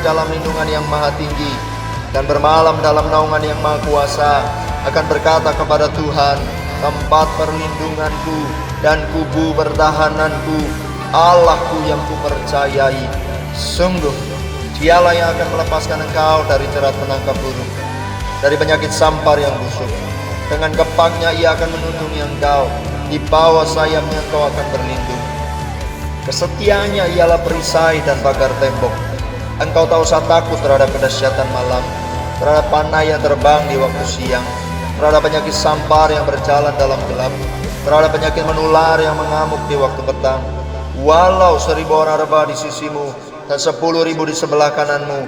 dalam lindungan yang maha tinggi, dan bermalam dalam naungan yang maha kuasa, akan berkata kepada Tuhan, tempat perlindunganku dan kubu pertahananku, Allahku yang kupercayai. Sungguh, Dialah yang akan melepaskan engkau dari jerat penangkap burung, dari penyakit sampar yang busuk. Dengan kepangnya Ia akan melindungi engkau, di bawah sayapnya engkau akan berlindung. Kesetiaannya ialah perisai dan pagar tembok. Engkau tak usah takut terhadap kedahsyatan malam, terhadap panah yang terbang di waktu siang, terhadap penyakit sampar yang berjalan dalam gelap, terhadap penyakit menular yang mengamuk di waktu petang. Walau 1000 orang rebah di sisimu dan 10.000 di sebelah kananmu,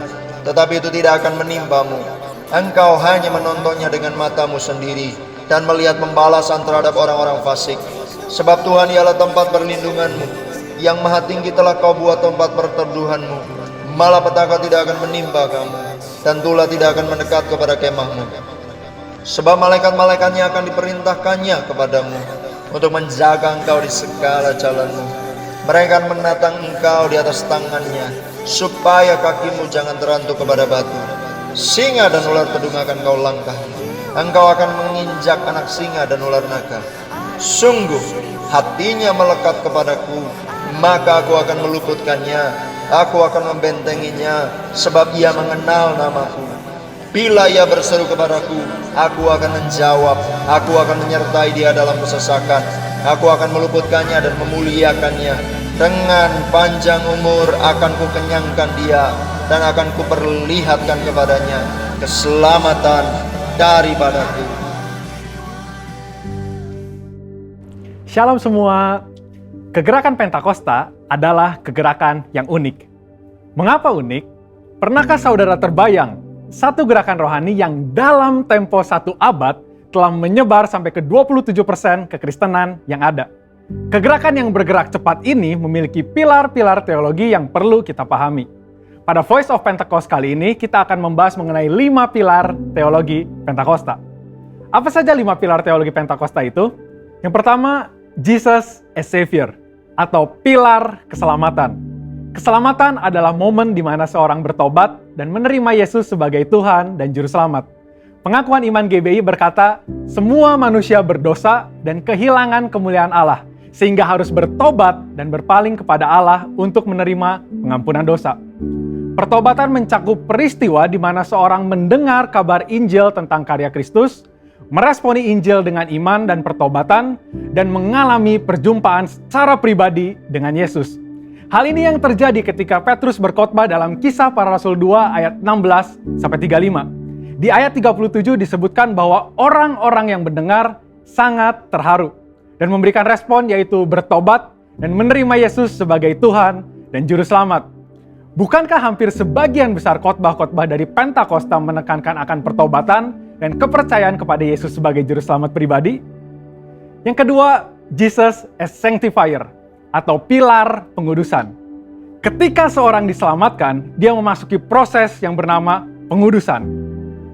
tetapi itu tidak akan menimpamu. Engkau hanya menontonnya dengan matamu sendiri dan melihat pembalasan terhadap orang-orang fasik. Sebab Tuhan ialah tempat perlindunganmu, yang maha tinggi telah kau buat tempat perteduhanmu. Malapetaka tidak akan menimpa kamu, dan tulah tidak akan mendekat kepada kemahmu. Sebab malaikat-malaikatnya akan diperintahkannya kepadamu untuk menjaga engkau di segala jalanmu. Mereka akan menatang engkau di atas tangannya, supaya kakimu jangan terantuk kepada batu. Singa dan ular pedung akan kau langkahi. Engkau akan menginjak anak singa dan ular naga. Sungguh hatinya melekat kepadaku, maka aku akan meluputkannya. Aku akan membentenginya, sebab ia mengenal namaku. Bila ia berseru kepadaku, aku akan menjawab. Aku akan menyertai dia dalam kesesakan. Aku akan meluputkannya dan memuliakannya. Dengan panjang umur akan kukenyangkan dia, dan akan kuperlihatkan kepadanya keselamatan daripadaku. Shalom semua. Kegerakan Pentakosta adalah kegerakan yang unik. Mengapa unik? Pernahkah saudara terbayang satu gerakan rohani yang dalam tempo 1 abad telah menyebar sampai ke 27% kekristenan yang ada? Kegerakan yang bergerak cepat ini memiliki pilar-pilar teologi yang perlu kita pahami. Pada Voice of Pentecost kali ini, kita akan membahas mengenai 5 pilar teologi Pentakosta. Apa saja 5 pilar teologi Pentakosta itu? Yang pertama, Jesus as Savior, atau pilar keselamatan. Keselamatan adalah momen di mana seorang bertobat dan menerima Yesus sebagai Tuhan dan Juru Selamat. Pengakuan iman GBI berkata, semua manusia berdosa dan kehilangan kemuliaan Allah, sehingga harus bertobat dan berpaling kepada Allah untuk menerima pengampunan dosa. Pertobatan mencakup peristiwa di mana seorang mendengar kabar Injil tentang karya Kristus, meresponi Injil dengan iman dan pertobatan, dan mengalami perjumpaan secara pribadi dengan Yesus. Hal ini yang terjadi ketika Petrus berkhotbah dalam Kisah Para Rasul 2 ayat 16-35. Di ayat 37 disebutkan bahwa orang-orang yang mendengar sangat terharu dan memberikan respon, yaitu bertobat dan menerima Yesus sebagai Tuhan dan Juru Selamat. Bukankah hampir sebagian besar khotbah-khotbah dari Pentakosta menekankan akan pertobatan dan kepercayaan kepada Yesus sebagai Juru Selamat pribadi? Yang kedua, Jesus as Sanctifier, atau pilar pengudusan. Ketika seorang diselamatkan, dia memasuki proses yang bernama pengudusan.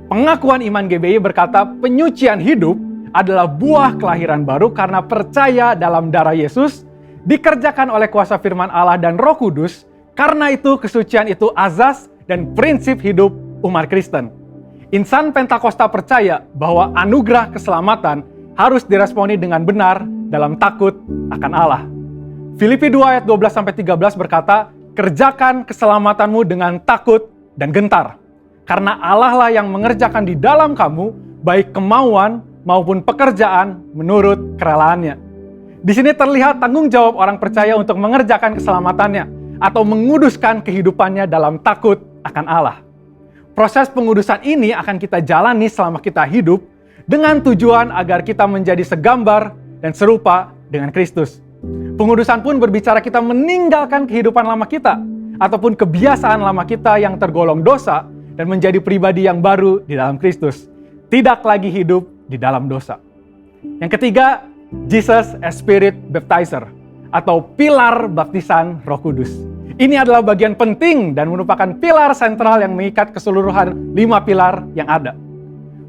Pengakuan iman GBI berkata penyucian hidup adalah buah kelahiran baru karena percaya dalam darah Yesus, dikerjakan oleh kuasa firman Allah dan Roh Kudus. Karena itu kesucian itu azas dan prinsip hidup umat Kristen. Insan Pentakosta percaya bahwa anugerah keselamatan harus diresponi dengan benar dalam takut akan Allah. Filipi 2 ayat 12-13 berkata, kerjakan keselamatanmu dengan takut dan gentar. Karena Allah lah yang mengerjakan di dalam kamu, baik kemauan maupun pekerjaan menurut kerelaannya. Di sini terlihat tanggung jawab orang percaya untuk mengerjakan keselamatannya atau menguduskan kehidupannya dalam takut akan Allah. Proses pengudusan ini akan kita jalani selama kita hidup dengan tujuan agar kita menjadi segambar dan serupa dengan Kristus. Pengudusan pun berbicara kita meninggalkan kehidupan lama kita ataupun kebiasaan lama kita yang tergolong dosa dan menjadi pribadi yang baru di dalam Kristus. Tidak lagi hidup di dalam dosa. Yang ketiga, Jesus as Spirit Baptizer, atau pilar baptisan Roh Kudus. Ini adalah bagian penting dan merupakan pilar sentral yang mengikat keseluruhan 5 pilar yang ada.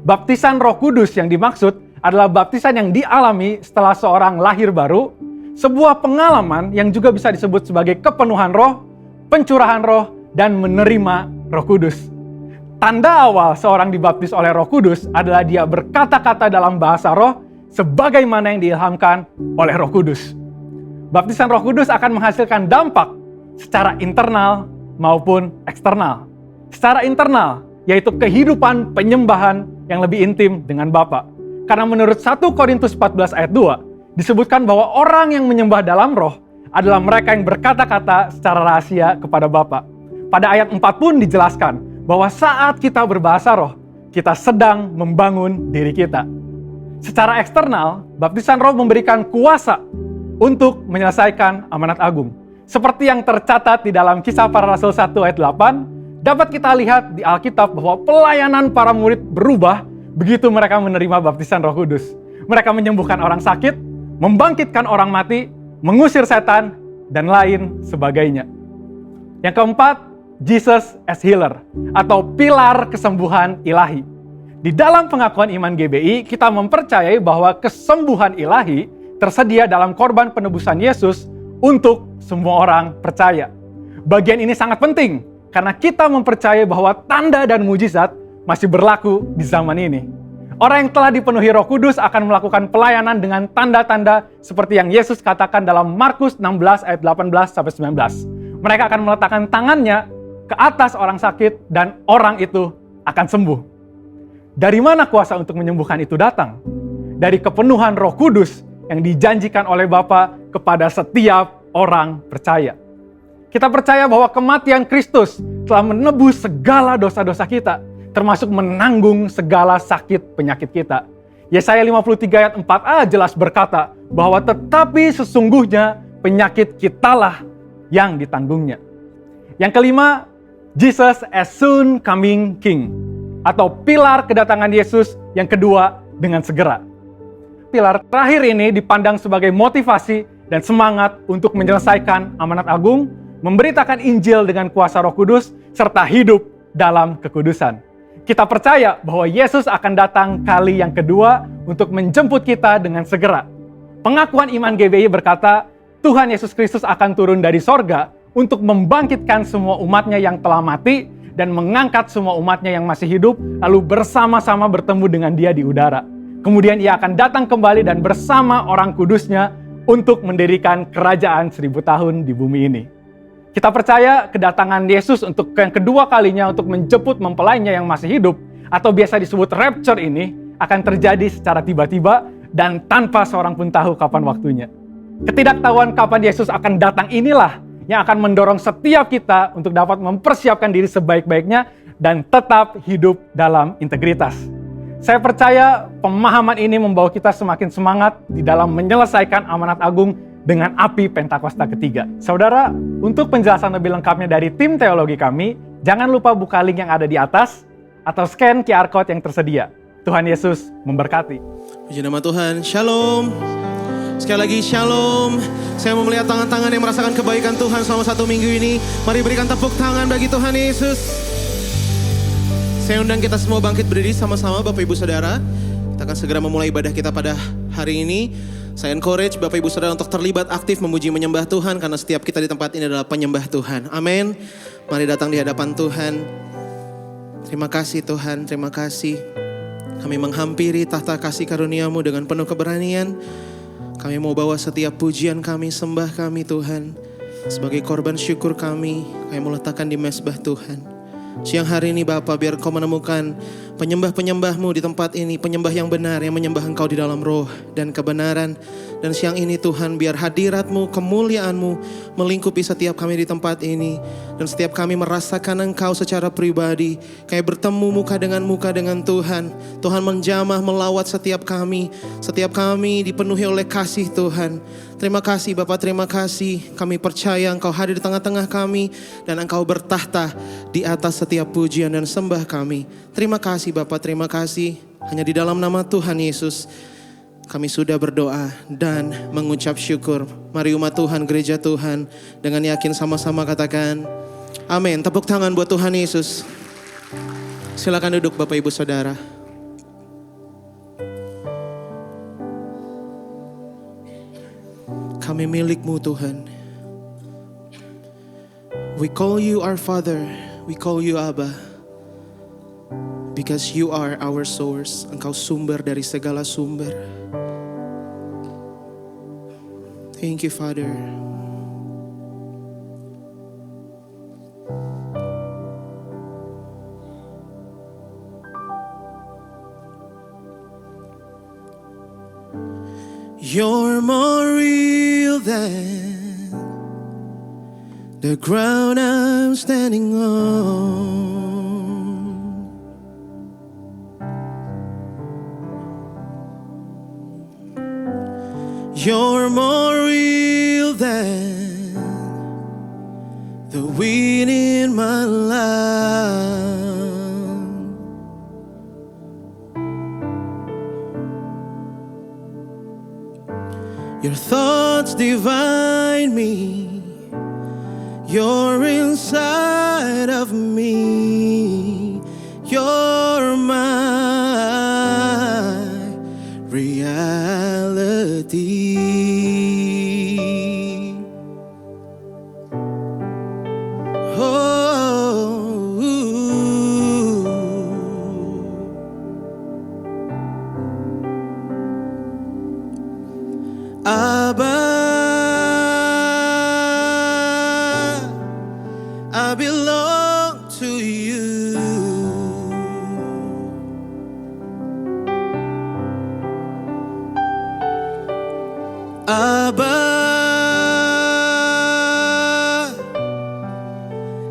Baptisan Roh Kudus yang dimaksud adalah baptisan yang dialami setelah seorang lahir baru, sebuah pengalaman yang juga bisa disebut sebagai kepenuhan roh, pencurahan roh, dan menerima Roh Kudus. Tanda awal seorang dibaptis oleh Roh Kudus adalah dia berkata-kata dalam bahasa roh sebagaimana yang diilhamkan oleh Roh Kudus. Baptisan Roh Kudus akan menghasilkan dampak secara internal maupun eksternal. Secara internal, yaitu kehidupan penyembahan yang lebih intim dengan Bapa. Karena menurut 1 Korintus 14 ayat 2, disebutkan bahwa orang yang menyembah dalam roh adalah mereka yang berkata-kata secara rahasia kepada Bapa. Pada ayat 4 pun dijelaskan bahwa saat kita berbahasa roh, kita sedang membangun diri kita. Secara eksternal, baptisan roh memberikan kuasa untuk menyelesaikan amanat agung. Seperti yang tercatat di dalam Kisah Para Rasul 1 ayat 8, dapat kita lihat di Alkitab bahwa pelayanan para murid berubah begitu mereka menerima baptisan Roh Kudus. Mereka menyembuhkan orang sakit, membangkitkan orang mati, mengusir setan, dan lain sebagainya. Yang keempat, Jesus as healer, atau pilar kesembuhan ilahi. Di dalam pengakuan iman GBI, kita mempercayai bahwa kesembuhan ilahi tersedia dalam korban penebusan Yesus untuk semua orang percaya. Bagian ini sangat penting, karena kita mempercayai bahwa tanda dan mujizat masih berlaku di zaman ini. Orang yang telah dipenuhi Roh Kudus akan melakukan pelayanan dengan tanda-tanda seperti yang Yesus katakan dalam Markus 16 ayat 18-19. Mereka akan meletakkan tangannya ke atas orang sakit dan orang itu akan sembuh. Dari mana kuasa untuk menyembuhkan itu datang? Dari kepenuhan Roh Kudus yang dijanjikan oleh Bapa kepada setiap orang percaya. Kita percaya bahwa kematian Kristus telah menebus segala dosa-dosa kita, termasuk menanggung segala sakit penyakit kita. Yesaya 53 ayat 4a jelas berkata bahwa tetapi sesungguhnya penyakit kitalah yang ditanggungnya. Yang kelima, Jesus as soon coming King, atau pilar kedatangan Yesus yang kedua dengan segera. Pilar terakhir ini dipandang sebagai motivasi dan semangat untuk menyelesaikan amanat agung, memberitakan Injil dengan kuasa Roh Kudus, serta hidup dalam kekudusan. Kita percaya bahwa Yesus akan datang kali yang kedua untuk menjemput kita dengan segera. Pengakuan iman GBI berkata, Tuhan Yesus Kristus akan turun dari sorga untuk membangkitkan semua umatnya yang telah mati dan mengangkat semua umatnya yang masih hidup, lalu bersama-sama bertemu dengan dia di udara. Kemudian ia akan datang kembali dan bersama orang kudusnya untuk mendirikan kerajaan 1000 tahun di bumi ini. Kita percaya kedatangan Yesus untuk yang kedua kalinya untuk menjemput mempelainya yang masih hidup, atau biasa disebut rapture ini, akan terjadi secara tiba-tiba dan tanpa seorang pun tahu kapan waktunya. Ketidaktahuan kapan Yesus akan datang inilah yang akan mendorong setiap kita untuk dapat mempersiapkan diri sebaik-baiknya dan tetap hidup dalam integritas. Saya percaya pemahaman ini membawa kita semakin semangat di dalam menyelesaikan amanat agung dengan api Pentakosta ketiga. Saudara, untuk penjelasan lebih lengkapnya dari tim teologi kami, jangan lupa buka link yang ada di atas atau scan QR Code yang tersedia. Tuhan Yesus memberkati. Puji nama Tuhan, Shalom. Sekali lagi Shalom. Saya mau melihat tangan-tangan yang merasakan kebaikan Tuhan selama 1 minggu ini. Mari berikan tepuk tangan bagi Tuhan Yesus. Saya undang kita semua bangkit berdiri sama-sama Bapak Ibu Saudara. Kita akan segera memulai ibadah kita pada hari ini. Saya encourage Bapak Ibu Saudara untuk terlibat aktif memuji menyembah Tuhan, karena setiap kita di tempat ini adalah penyembah Tuhan. Amin. Mari datang di hadapan Tuhan. Terima kasih Tuhan, terima kasih. Kami menghampiri tahta kasih karunia-Mu dengan penuh keberanian. Kami mau bawa setiap pujian kami, sembah kami Tuhan. Sebagai korban syukur kami mau letakkan di mezbah Tuhan. Siang hari ini Bapa, biar Engkau menemukan penyembah-penyembah-Mu di tempat ini. Penyembah yang benar, yang menyembah Engkau di dalam roh dan kebenaran. Dan siang ini Tuhan, biar hadirat-Mu, kemuliaan-Mu melingkupi setiap kami di tempat ini. Dan setiap kami merasakan Engkau secara pribadi. Kayak bertemu muka dengan Tuhan. Tuhan menjamah, melawat setiap kami. Setiap kami dipenuhi oleh kasih Tuhan. Terima kasih Bapak, terima kasih. Kami percaya Engkau hadir di tengah-tengah kami. Dan Engkau bertahta di atas setiap pujian dan sembah kami. Terima kasih Bapak, terima kasih. Hanya di dalam nama Tuhan Yesus kami sudah berdoa dan mengucap syukur. Mari umat Tuhan, gereja Tuhan, dengan yakin sama-sama katakan amin. Tepuk tangan buat Tuhan Yesus. Silakan duduk Bapak Ibu Saudara. Kami milik-Mu Tuhan. We call You our Father. We call you Abba. Because you are our source. Engkau sumber dari segala sumber. Thank you, Father. You're more real than the ground I'm standing on. You're more real than the wind in my life. Your thoughts divine me. You're inside of me. You're my reality. Abba, I belong to you. Abba,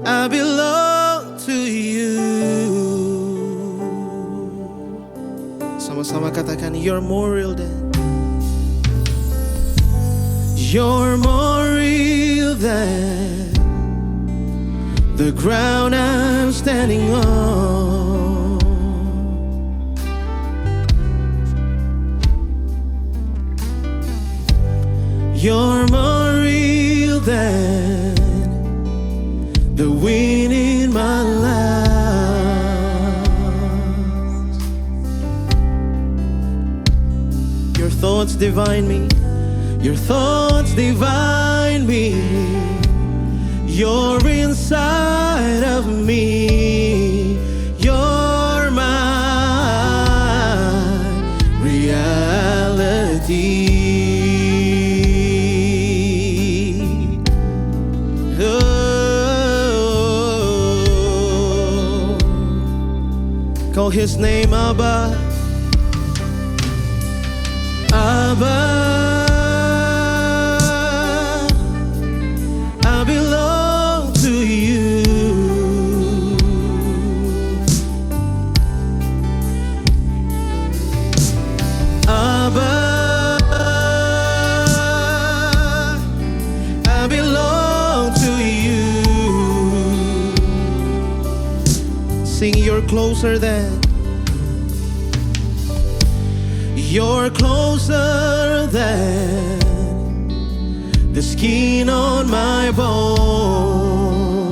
I belong to you. Sama-sama katakan, you're more real than. You're more real than the ground I'm standing on. You're more real than the wind in my life. Your thoughts divine me. Your thoughts divine me. You're inside of me. You're my reality. Oh. Call his name Abba. Abba. Sing, you're closer than. You're closer than the skin on my bone.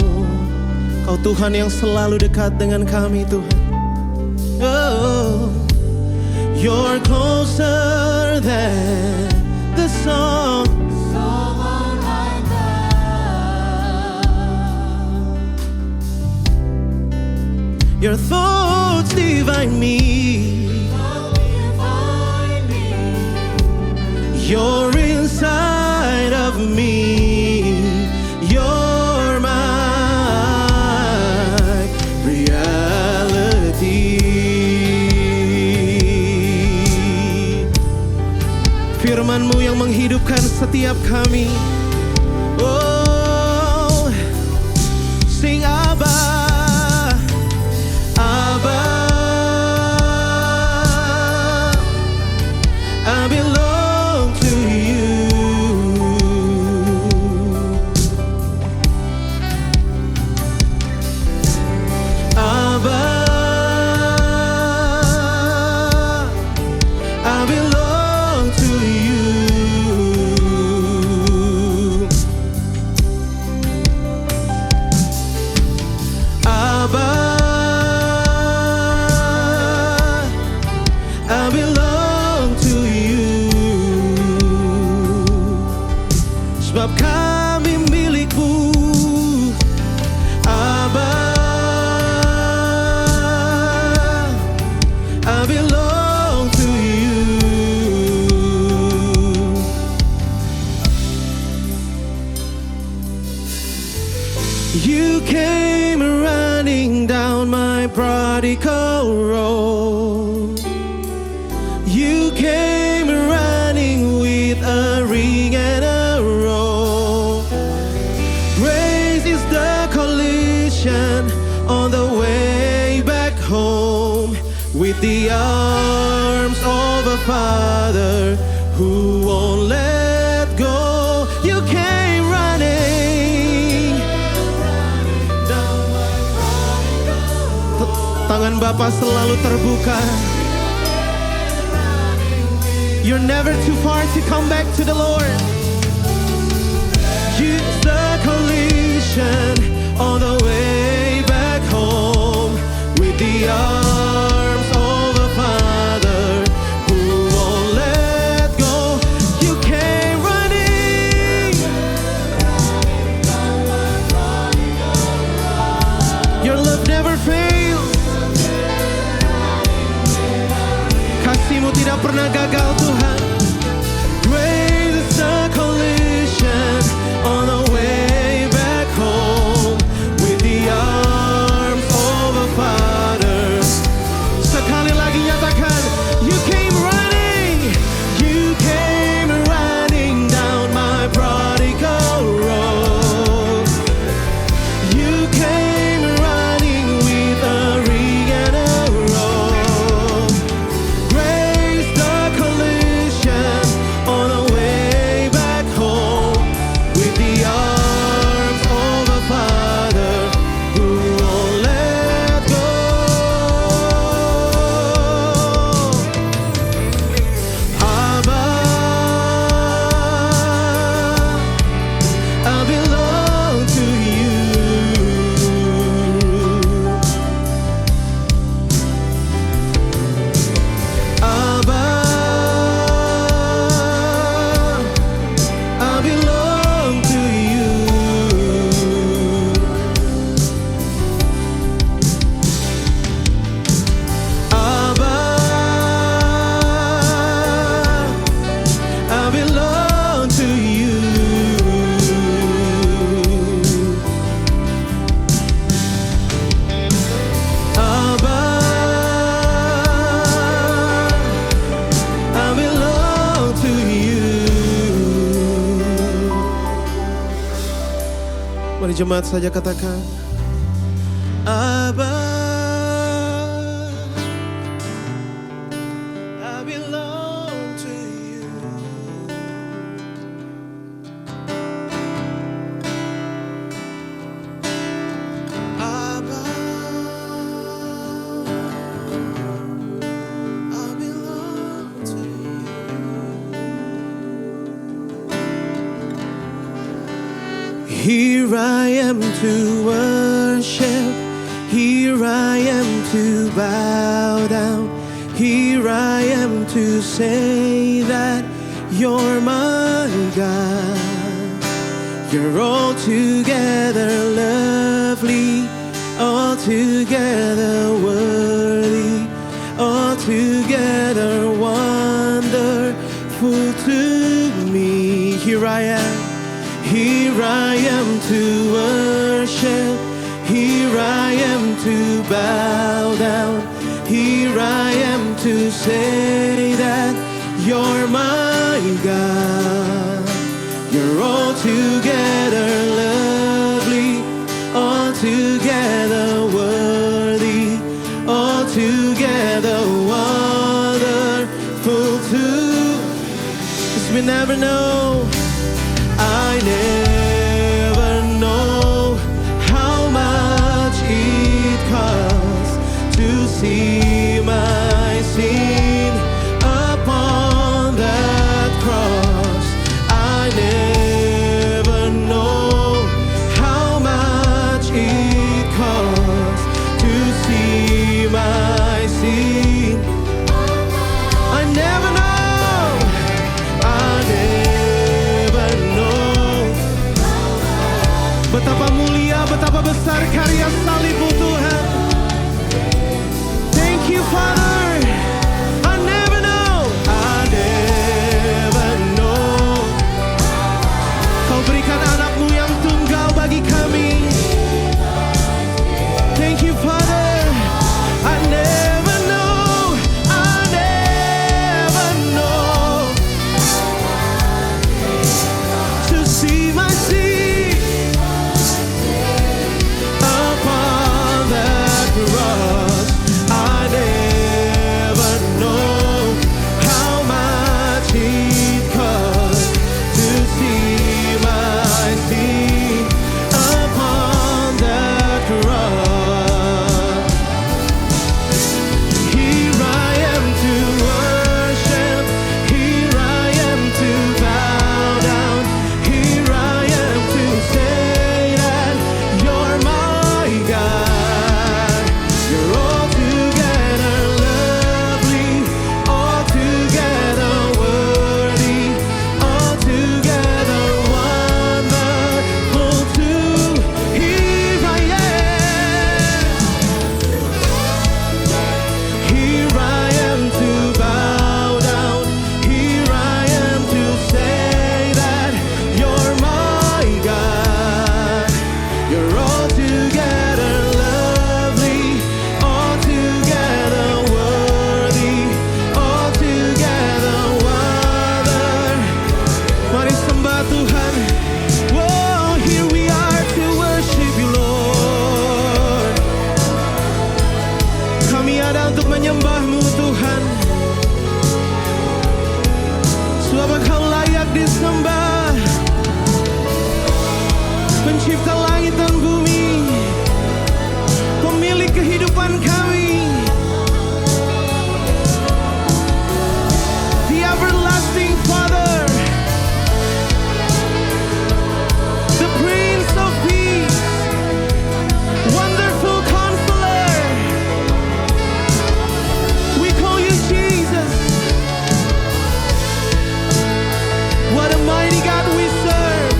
Kau Tuhan yang selalu dekat dengan kami, Tuhan. Oh, you're closer than the song. Your thoughts divine me. You're inside of me. You're my reality. Firman-Mu yang menghidupkan setiap kami. Oh, sing Abba. I belong to you. Abba, I belong to you. Abba, I belong to you. Sebab kami milik-Mu, Abba. You came running with a ring and a roll. Grace is the collision on the way back home, with the arms of a father who won't let go. You came running. Tangan Bapa selalu terbuka. You're never too far to come back to the Lord. Use the collision on the way back home, with the arms of a father who won't let go. You came running. Your love never fails. Kasih-Mu tidak pernah gagal, Tuhan. Grace is the collision on the way back home, with the arms of a father. Sekali lagi nyatakan, you came running. You came running down my prodigal road. You came running with a ring and a roll. Grace the collision on the way back home, with the arms of a father who won't let go. Abba, I belong to you. Abba, I belong to you. Abba, I belong to you. Abba, I belong to you. Mari jemaat saja katakan, Abba, I belong to you. Abba, I belong to you. Here I am to worship. Here I am to bow down. Here I am to say that you're my God. You're altogether lovely, altogether worthy, altogether wonderful to me. Here I am. Here I am to worship. Here I am to bow down. Here I am to say that you're my God. You're altogether lovely, altogether worthy, altogether wonderful too. 'Cause we never know, I never know how much it costs to see my sin upon that cross. I never know how much it costs to see my sin. I never know, I never know. Betapa mulia, betapa besar karya salib-Mu, Tuhan. Thank kehidupan kami. The everlasting Father, the Prince of Peace, wonderful Counselor, we call you Jesus. What a mighty God we serve.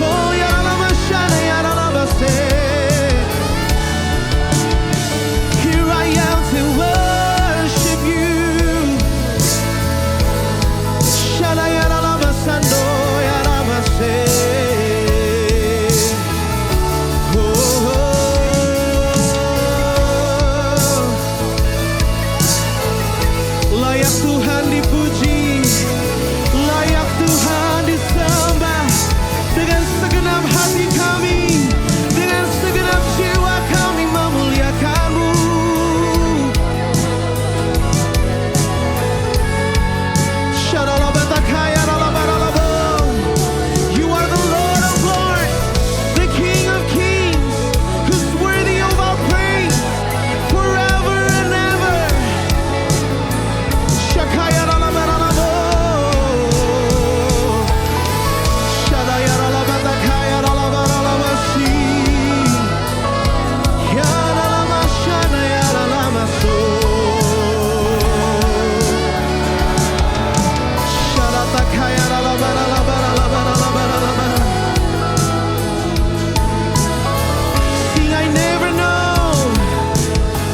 Oh, Yaralabashana, Yaralabase. Here I am to worship you. Shana, Yaralabasando, Yarabase. Layak Tuhan dipuji, layak Tuhan disembah. Dengan segenap hati kami, dengan segenap jiwa kami memuliakan-Mu. Shadalabatakaya ralabaralabo. You are the Lord of Lords, the King of Kings, who's worthy of our praise forever and ever. Shakaya ralabaralabo. Shadaya ralabatakaya ralabaralabasi. Yaralamashana yaralamaso. Shadatakaya ralabaralabaralabaralabaralaba. Sing, I never know,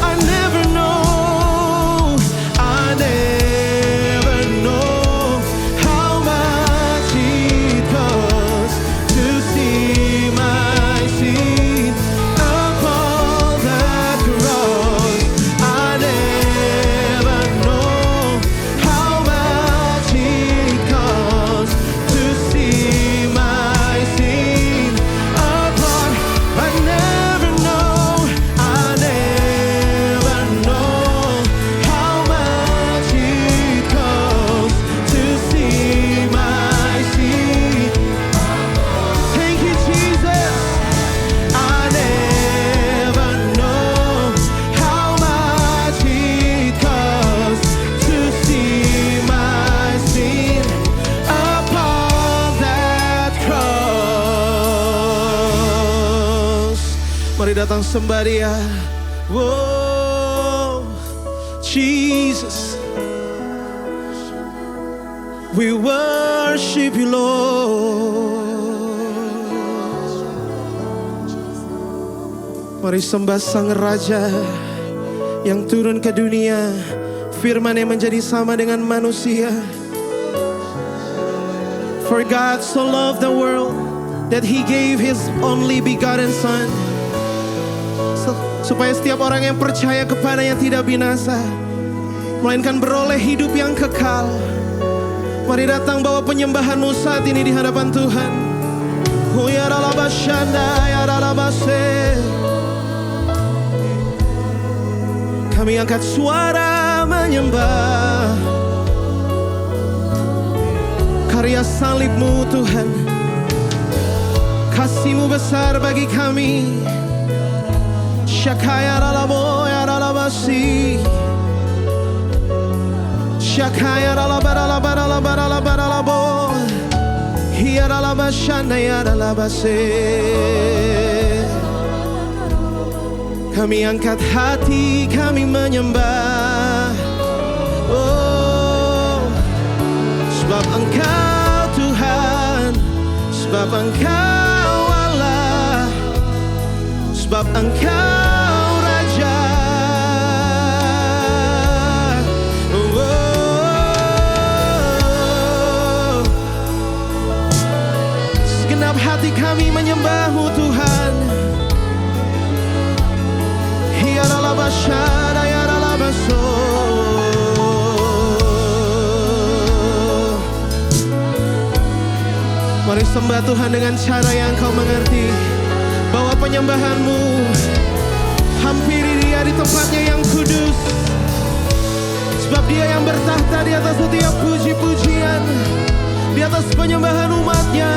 I never know, I never know how much it costs to see my sin upon that cross. I never know how much it costs to see my sin upon. I never know, I never know how much it costs to see my sin. Thank you, Jesus. I never know how much it costs to see my sin upon that cross. Mari datang sembah Dia. Whoa, Jesus, we worship you, Lord. Mari sembah Sang Raja yang turun ke dunia, firman yang menjadi sama dengan manusia. For God so loved the world that He gave His only begotten Son, supaya setiap orang yang percaya kepadanya tidak binasa, melainkan beroleh hidup yang kekal. Mari datang bawa penyembahanmu saat ini di hadapan Tuhan. Oh ya ralabashanda ya ralabase. Kami angkat suara menyembah karya salib-Mu Tuhan. Kasih-Mu besar bagi kami. Shakaya ralabo ya ralabasi. Shakaya ralabaralabaralabaralabaralabo. Hiya ralabashanda ya ralabase. Kami angkat hati, kami menyembah. Oh, sebab Engkau Tuhan, sebab Engkau Allah, sebab Engkau Raja. Oh, segenap hati kami menyembah-Mu Tuhan. Yaralabashara yaralabaso. Mari sembah Tuhan dengan cara yang Kau mengerti. Bawa penyembahan-Mu, hampiri Dia di tempatnya yang kudus. Sebab Dia yang bertahta di atas setiap puji-pujian, di atas penyembahan umat-Nya.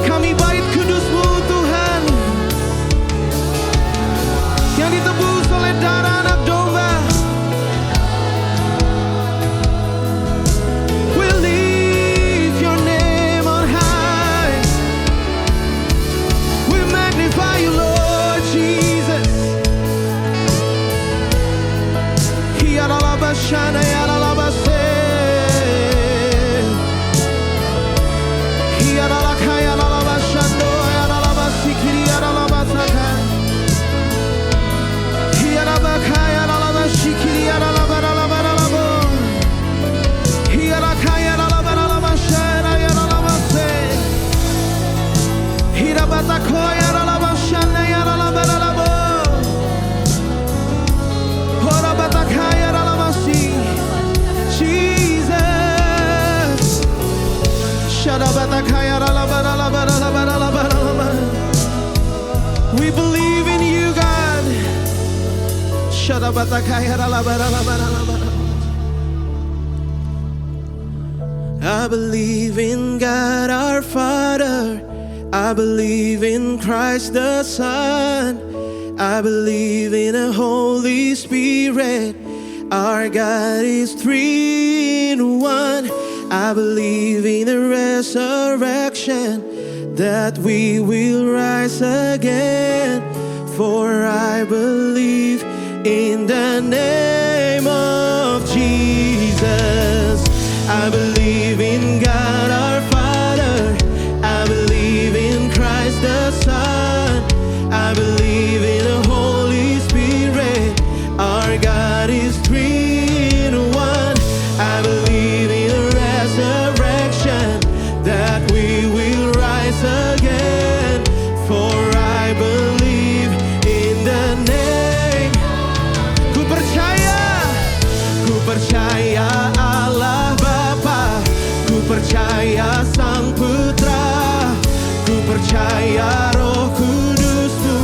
Kami bait kudus-Mu Tuhan. darah anak domba. We lift your name on high. We magnify you, Lord Jesus. Yaralabashana, yaralabase. Yaralakaya, yaralabashando, yaralabasikiri, yaralabasaka. Yarabakaya, yaralabashikiri, yaralabaralabaralabo. Yarakaya, yaralabaralabashana, yaralabase. Hirabatakoya, yaralabashana, yaralabaralabo. Horabatakaya, yaralabasi. Jesus. Shadabatakaya, yaralabaralabaralabaralabaralaba. We believe in you, God. Shadabatakaya, yaralabaralabaralabaralaba. I believe in God our Father. I believe in Christ the Son. I believe in a Holy Spirit. Our God is 3 in 1. I believe in the resurrection, that we will rise again. For I believe in the name of Jesus. I believe in God our Father. I believe in Christ the Son. I believe in the Holy Spirit. Our God is 3 in 1. I believe in the resurrection, that we will rise again. For I believe in the name. Ku percaya Allah Bapa. Ku percaya Sang Putra. Ku percaya Roh Kudus-Mu.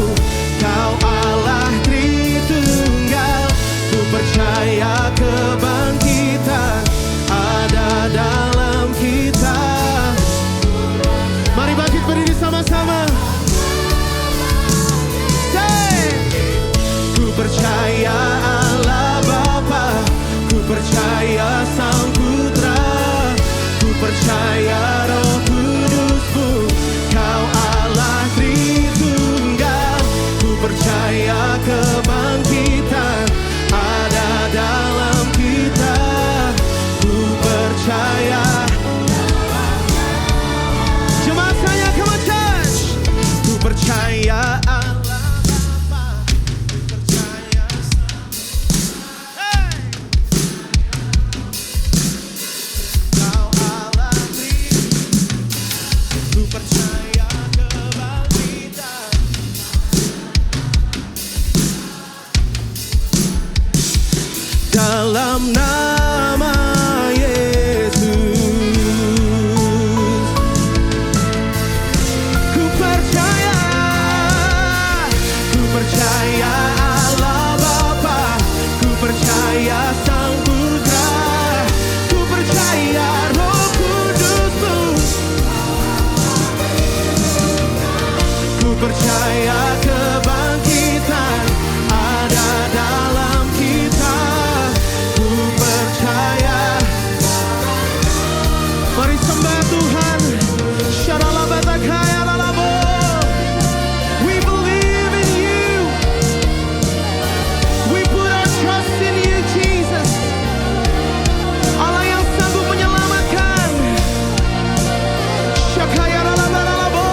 Kau Allah Tritunggal. Ku percaya kebangkitan ada dalam kita. Mari bangkit berdiri sama-sama. Say! Ku percaya Allah Bapa. Ku percaya Sang Putra. Ku percaya Roh Kudus-Mu. Kau Allah Tritunggal. Ku percaya kebangkitan ada dalam kita. Ku percaya. Jemaat saya, come on church. Ku percaya Allah Bapa. Ku percaya Hey! Kau Allah Tritunggal. Ku percaya kebangkitan. Dalam nama Yesus, ku percaya Allah Bapa. Ku percaya Sang Putra. Ku percaya Roh Kudus-Mu. Ku percaya kebangkitan ada dalam kita. Ku percaya. Mari sembah Tuhan. Syaralabatakaya lalabo. We believe in you. We put our trust in you, Jesus. Allah yang sanggup menyelamatkan. Syakaya lalabo.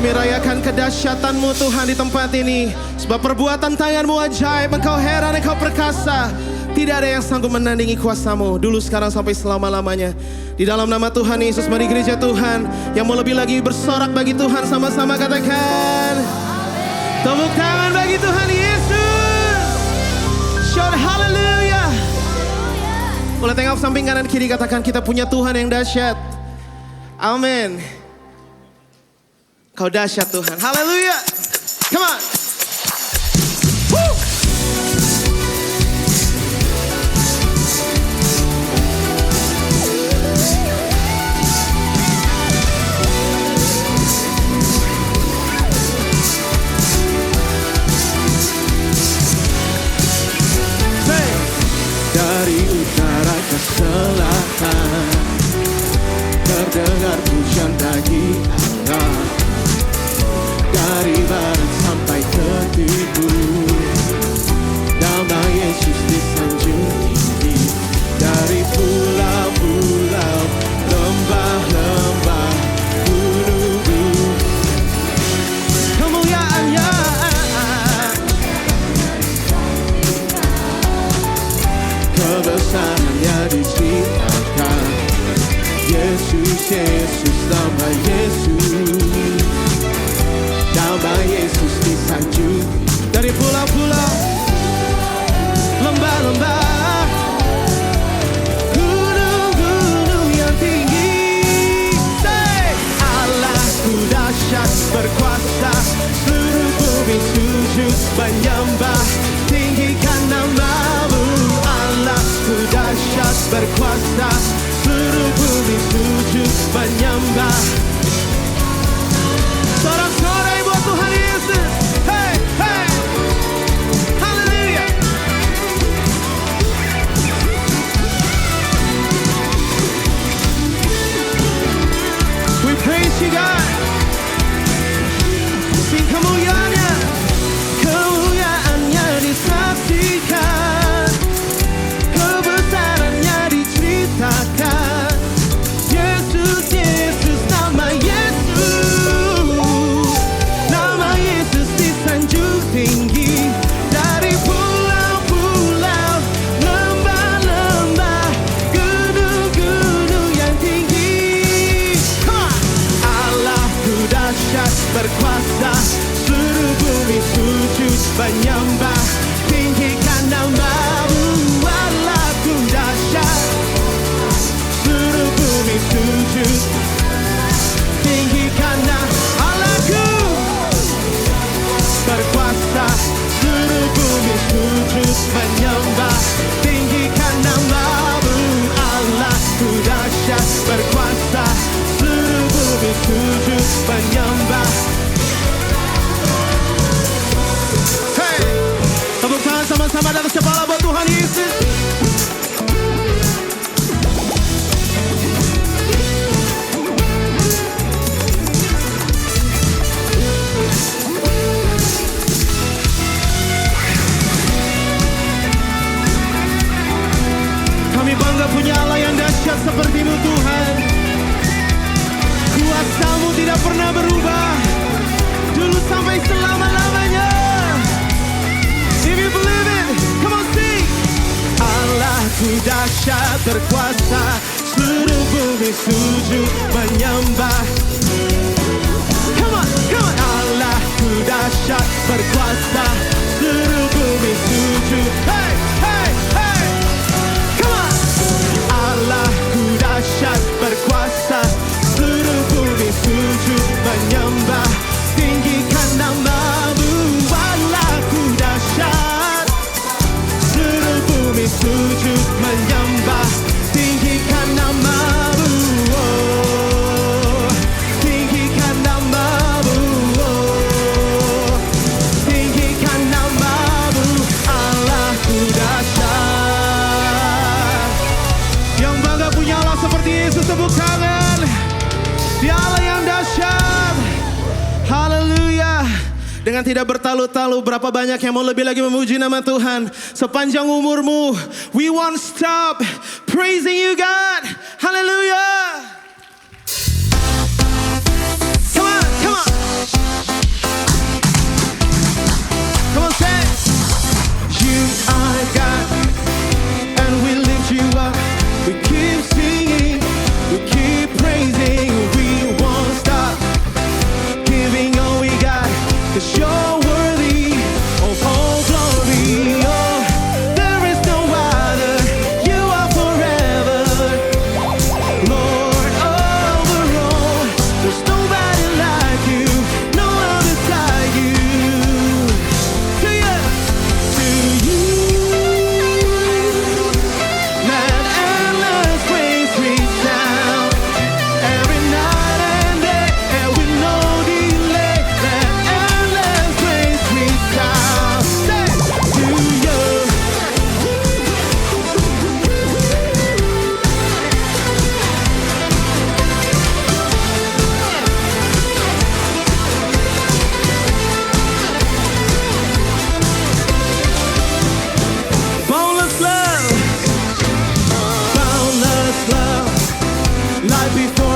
Kami rayakan kedahsyatan-Mu Tuhan di tempat ini. Sebab perbuatan tangan-Mu ajaib, Engkau heran, Engkau perkasa. Tidak ada yang sanggup menandingi kuasa-Mu dulu, sekarang, sampai selama-lamanya. Di dalam nama Tuhan Yesus, mari gereja Tuhan yang mau lebih lagi bersorak bagi Tuhan, sama-sama katakan tepuk tangan bagi Tuhan Yesus. Shout haleluya. Boleh tengok samping kanan kiri, katakan kita punya Tuhan yang dahsyat. Amin. Kau dahsyat Tuhan. Haleluya. Come on. Woo. Dari utara ke selatan terdengar pujian bagi Allah. Dari barat sampai ke timur, nama Yesus disanjung tinggi. Dari pulau-pulau, lembah-lembah, gunung-gunung, kemuliaannya kebesarannya diciptakan. Yesus, Yesus, nama Yesus, nama Yesus disanjung. Dari pulau-pulau, lembah-lembah, gunung-gunung yang tinggi. Say, Allahku dahsyat berkuasa, seluruh bumi sujud menyembah, tinggikan nama-Mu. Allahku dahsyat berkuasa, seluruh bumi sujud menyembah. Sorak-sorai buat Tuhan Yesus. Hey, hey. Haleluya. We praise you God. Sing kemuliaannya, kemuliaannya disaksikan, kebesarannya diceritakan. Yesus, Yesus, nama Yesus, nama Yesus disanjung tinggi. Dari pulau-pulau, lembah-lembah, gunung-gunung yang tinggi. Come on. Allahku dahsyat berkuasa, seluruh bumi sujud menyembah, tinggikan nama-Mu. Allahku dahsyat, seluruh bumi sujud, tinggikan nama. Allahku berkuasa, seluruh bumi sujud menyembah, tinggikan nama-Mu. Allahku dahsyat berkuasa, seluruh bumi sujud menyembah. Hey, tepuk tangan sama-sama di atas kepala buat Tuhan Yesus. Kami bangga punya Allah yang dahsyat seperti-Mu Tuhan. Kuasa-Mu tidak pernah berubah, dulu sampai selama-lamanya. If you believe it, come on sing. Allahku dahsyat berkuasa, seluruh bumi sujud menyembah. Come on, come on. Allahku dahsyat berkuasa, seluruh bumi sujud. Hey, hey, hey. Come on. Allahku dahsyat berkuasa, seluruh bumi sujud menyembah, tinggikan nama-Mu. Allahku dahsyat, seluruh bumi sujud menyembah, tinggikan nama-Mu. Oh, tinggikan nama-Mu. Oh, tinggikan nama-Mu. Allahku dahsyat. Yang bangga punya Allah seperti Yesus, tepuk tangan. Dia Allah yang dahsyat. Haleluya. Dengan tidak bertalu-talu, berapa banyak yang mau lebih lagi memuji nama Tuhan sepanjang umurmu. We won't stop praising you God. Haleluya. Come on, come on.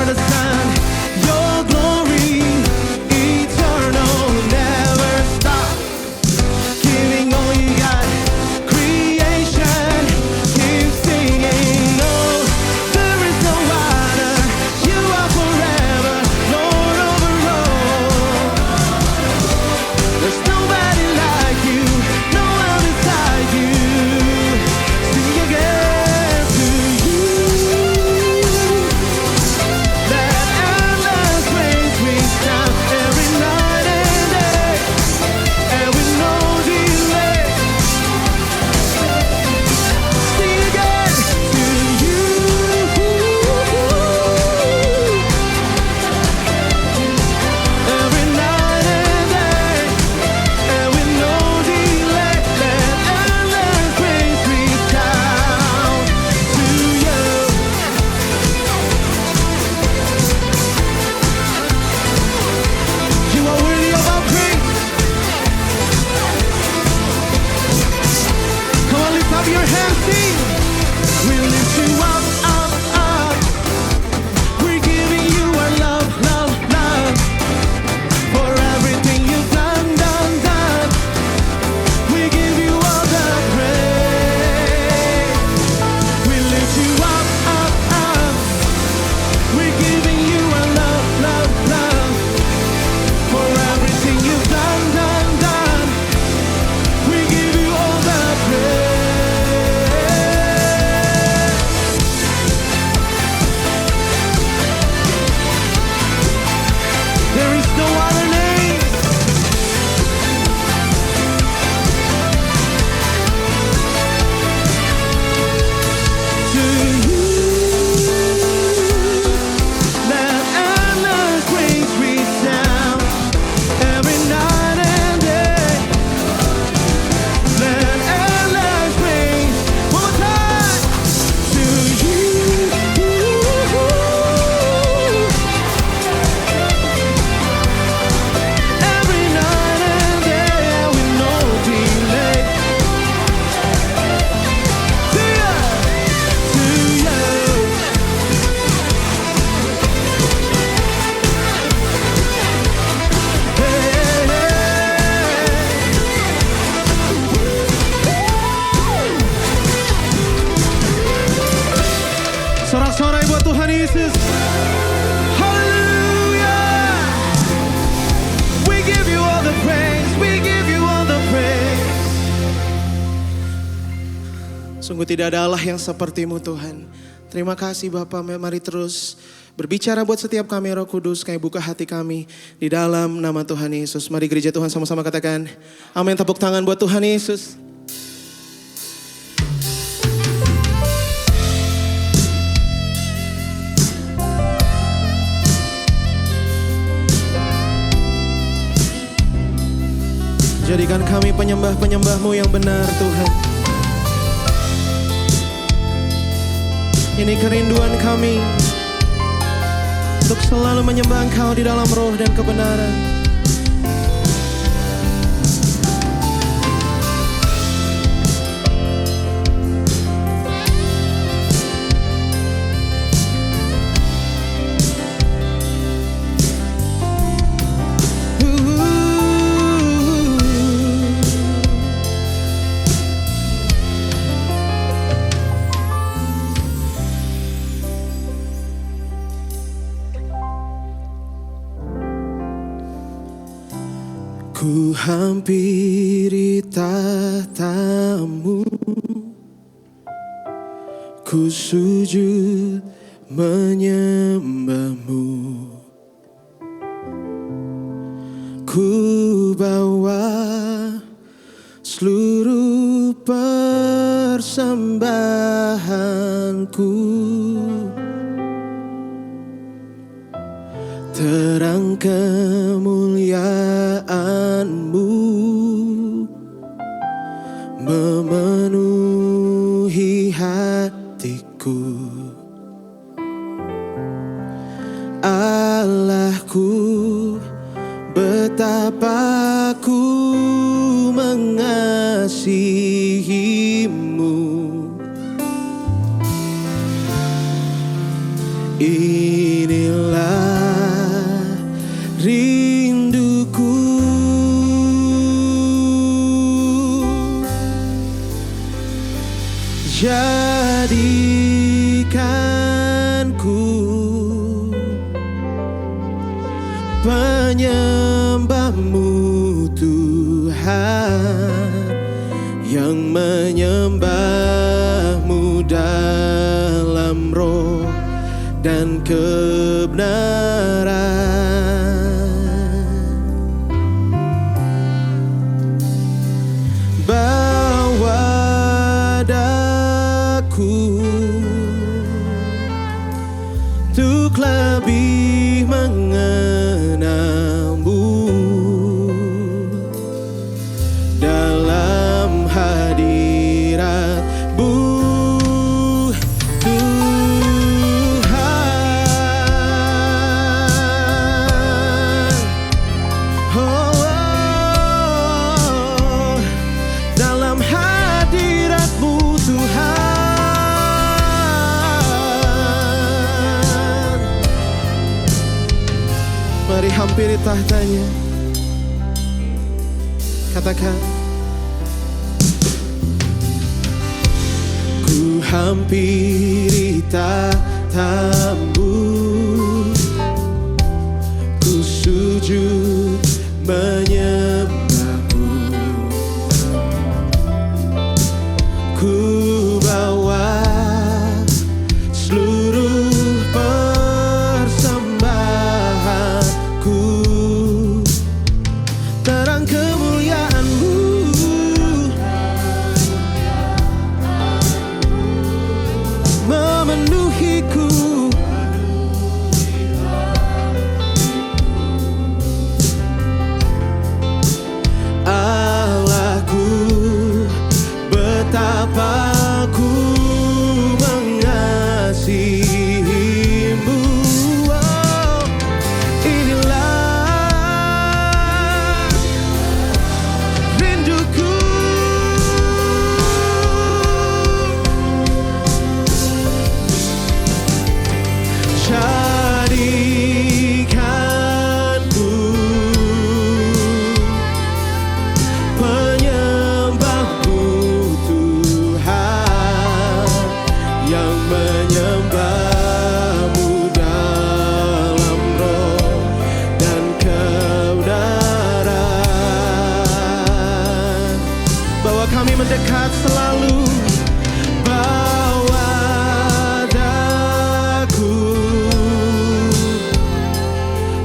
the sun. Your glory, eternal, never stop. Giving all you got, creation, keep singing. Oh, there is no other. You are forever, Lord over all. There's nobody like you, no one beside you. Sing again to you. That endless grace we stand every night and day, and with no delay. Sing again to you. Every night and day, and with no delay. That endless grace we stand to you. You are worthy of our praise. Come on, lift up your hands, sing. We lift you up, up, up. We're giving you our love, love, love. For everything you've done, done, done. We give you all the praise. We lift you up, up, up. We're giving you our love, love, love. For everything you've done, done, done. We give you all the praise. There is no other name. To you, that endless grace resound every night and day. That endless grace, one more time. To you, every night and day, with no delay. To you, to you. Sorak-sorai buat Tuhan Yesus. Hallelujah. We give you all the praise. We give you all the praise. Sungguh tidak ada Allah yang sepertimu Tuhan. Terima kasih Bapa. Mari terus berbicara buat setiap kami Roh Kudus. Kami buka hati kami di dalam nama Tuhan Yesus. Mari gereja Tuhan sama-sama katakan amin. Tepuk tangan buat Tuhan Yesus. Jadikan kami penyembah-penyembah-Mu yang benar Tuhan. Ini kerinduan kami untuk selalu menyembah Engkau di dalam roh dan kebenaran. Ku hampiri tahta-Mu, ku sujud menyembah-Mu. Ku bawa seluruh persembahanku, terang kemuliaan-Mu memenuhi hatiku. Allahku, betapa ku mengasihi-Mu. Inilah penyembahmu Tuhan, yang menyembahmu dalam roh dan kebenaran. Bawa daku untuk lebih mengenalmu dalam hadirat-Mu Tuhan. Oh, dalam hadirat-Mu Tuhan. Mari hampiri tahtanya. Katakan, ku hampiri tahta-Mu, ku sujud menyembah-Mu, ku bawa seluruh persembahanku, terang kemuliaan-Mu memenuhiku. Allahku, betapa ku mengasihi-Mu. Oh, inilah rinduku. Jadikanku penyembah-Mu Tuhan, yang menyembah-Mu dalam roh dan kebenaran. Bawa kami mendekat selalu. Bawa daku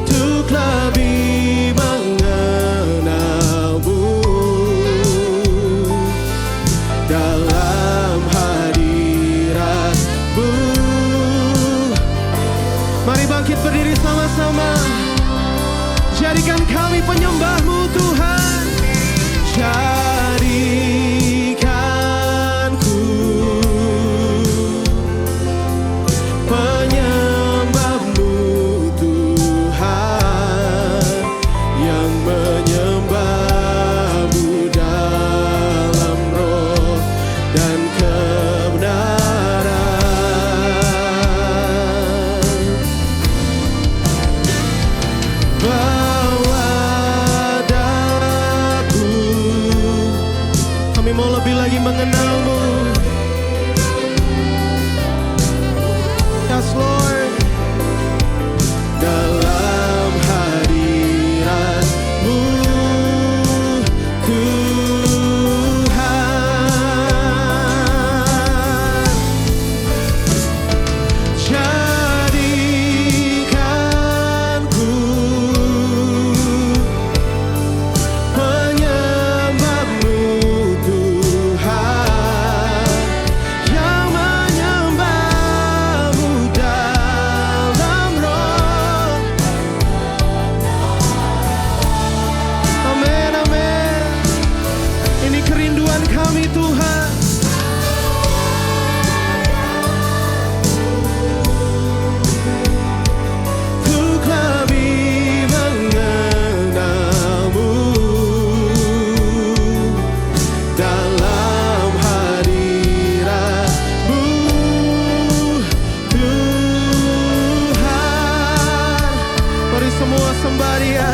untuk lebih mengenal-Mu dalam hadirat-Mu. Mari bangkit berdiri sama-sama. Jadikan kami penyembah-Mu Tuhan. Jadikanku penyembah-Mu Tuhan, yang menyembah-Mu dalam roh dan kebenaran. Bawa daku, kami mau lebih lagi mengenal-Mu. Yes Lord, dalam hadirat-Mu Tuhan. Jadikanku penyembah-Mu Tuhan, yang menyembah-Mu dalam roh. Amin, amin. Ini kerinduan kami Tuhan. Untuk lebih mengenal-Mu dalam hadirat-Mu Tuhan. Mari semua sembah Dia.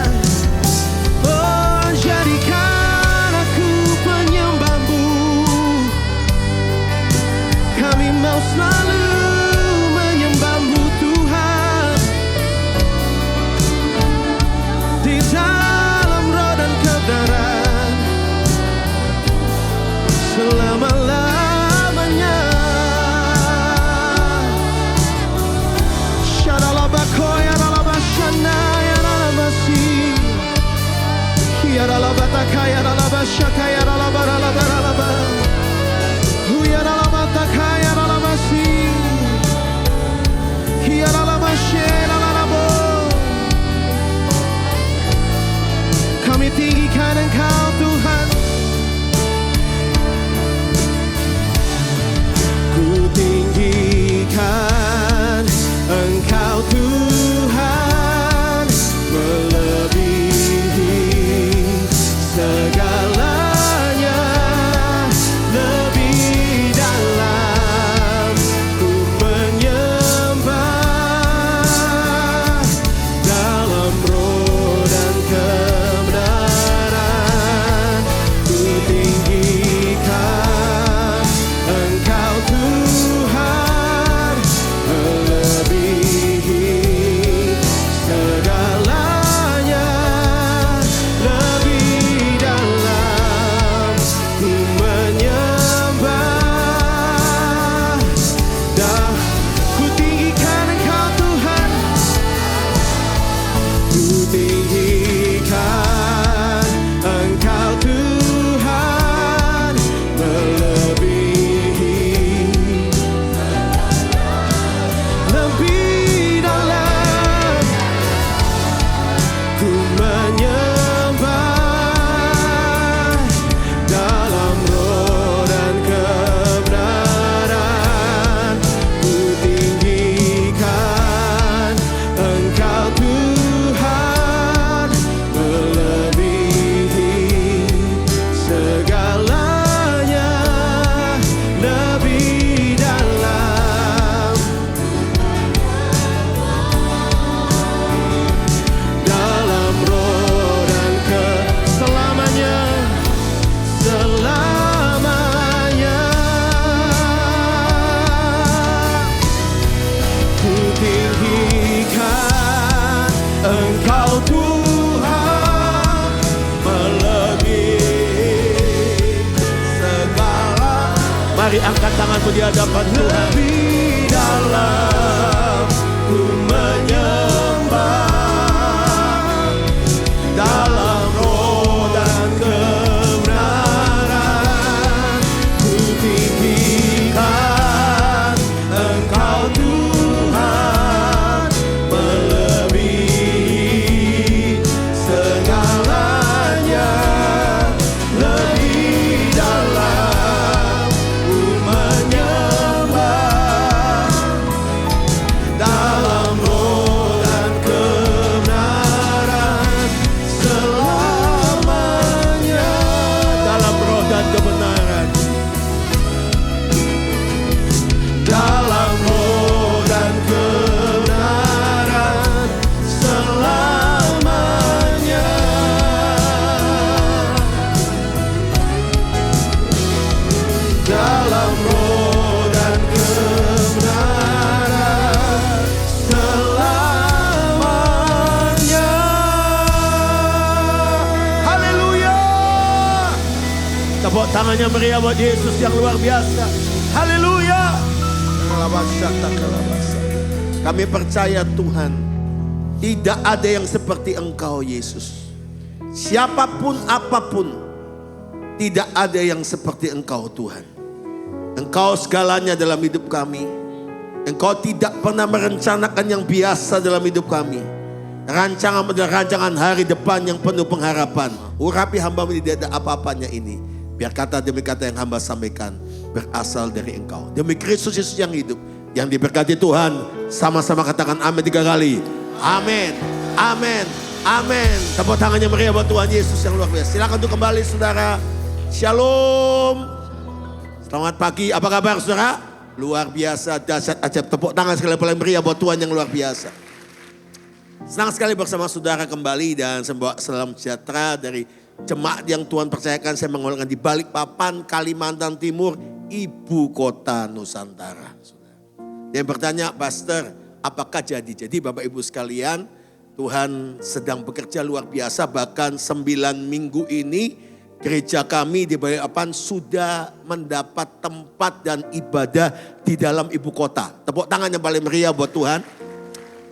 Oh, jadikan aku penyembah-Mu. Kami mau selalu menyembah-Mu Tuhan. shakaya ralaba ralaba ralaba. Huya ralaba takaya ralaba si. Hiya ralaba she ralabo. Kami tinggikan Engkau Tuhan. Ku tinggikan Engkau Tuhan, melebihi segalanya, lebih dalam ku menyembah, dalam roh dan kebenaran. Ku tinggikan Engkau Tuhan, melebihi segalanya, lebih dalam ku menyembah. Dah ku tinggikan Engkau Tuhan, ku tinggikan Engkau Tuhan, melebihi lebih dalam ku menyembah, dalam roh dan kebenaran. Ku tinggikan Engkau Tuhan, melebihi segalanya, lebih dalam, dalam roh dan selamanya, selamanya. Ku tinggikan Engkau Tuhan, melebihi segala. Mari angkat tanganmu di hadapan Tuhan. Lebih dalam ku menyembah, dalam roh dan kebenaran. Ku tinggikan Engkau Tuhan, melebihi segalanya, lebih dalam ku menyembah, dalam roh dan kebenaran, selamanya, dalam roh dan kebenaran, dalam roh dan kebenaran, selamanya, dalam roh dan kebenaran, selamanya. Haleluya. Tepuk tangannya meriah buat Yesus yang luar biasa. Haleluya. Kami percaya Tuhan, tidak ada yang seperti Engkau Yesus. Siapapun apapun, tidak ada yang seperti Engkau Tuhan. Engkau segalanya dalam hidup kami. Engkau tidak pernah merencanakan yang biasa dalam hidup kami. Rancangan adalah rancangan hari depan yang penuh pengharapan. Urapi hamba ini tidak ada apa-apanya ini. Biar kata demi kata yang hamba sampaikan berasal dari Engkau. Demi Kristus Yesus yang hidup, yang diberkati Tuhan, sama-sama katakan amin 3 kali. Amin, amin, amin. Tepuk tangannya meriah buat Tuhan Yesus yang luar biasa. Silakan untuk kembali saudara. Shalom. Selamat pagi, apa kabar saudara? Luar biasa, dahsyat, ajaib. Tepuk tangan sekali paling meriah buat Tuhan yang luar biasa. Senang sekali bersama saudara kembali dan membawa salam sejahtera dari jemaat yang Tuhan percayakan saya mengawalkan di Balikpapan, Kalimantan Timur, ibu kota Nusantara. Yang bertanya, Pastor, apakah jadi? Jadi Bapak Ibu sekalian, Tuhan sedang bekerja luar biasa. Bahkan 9 minggu ini gereja kami di Balikpapan sudah mendapat tempat dan ibadah di dalam ibu kota. Tepuk tangan yang paling meriah buat Tuhan.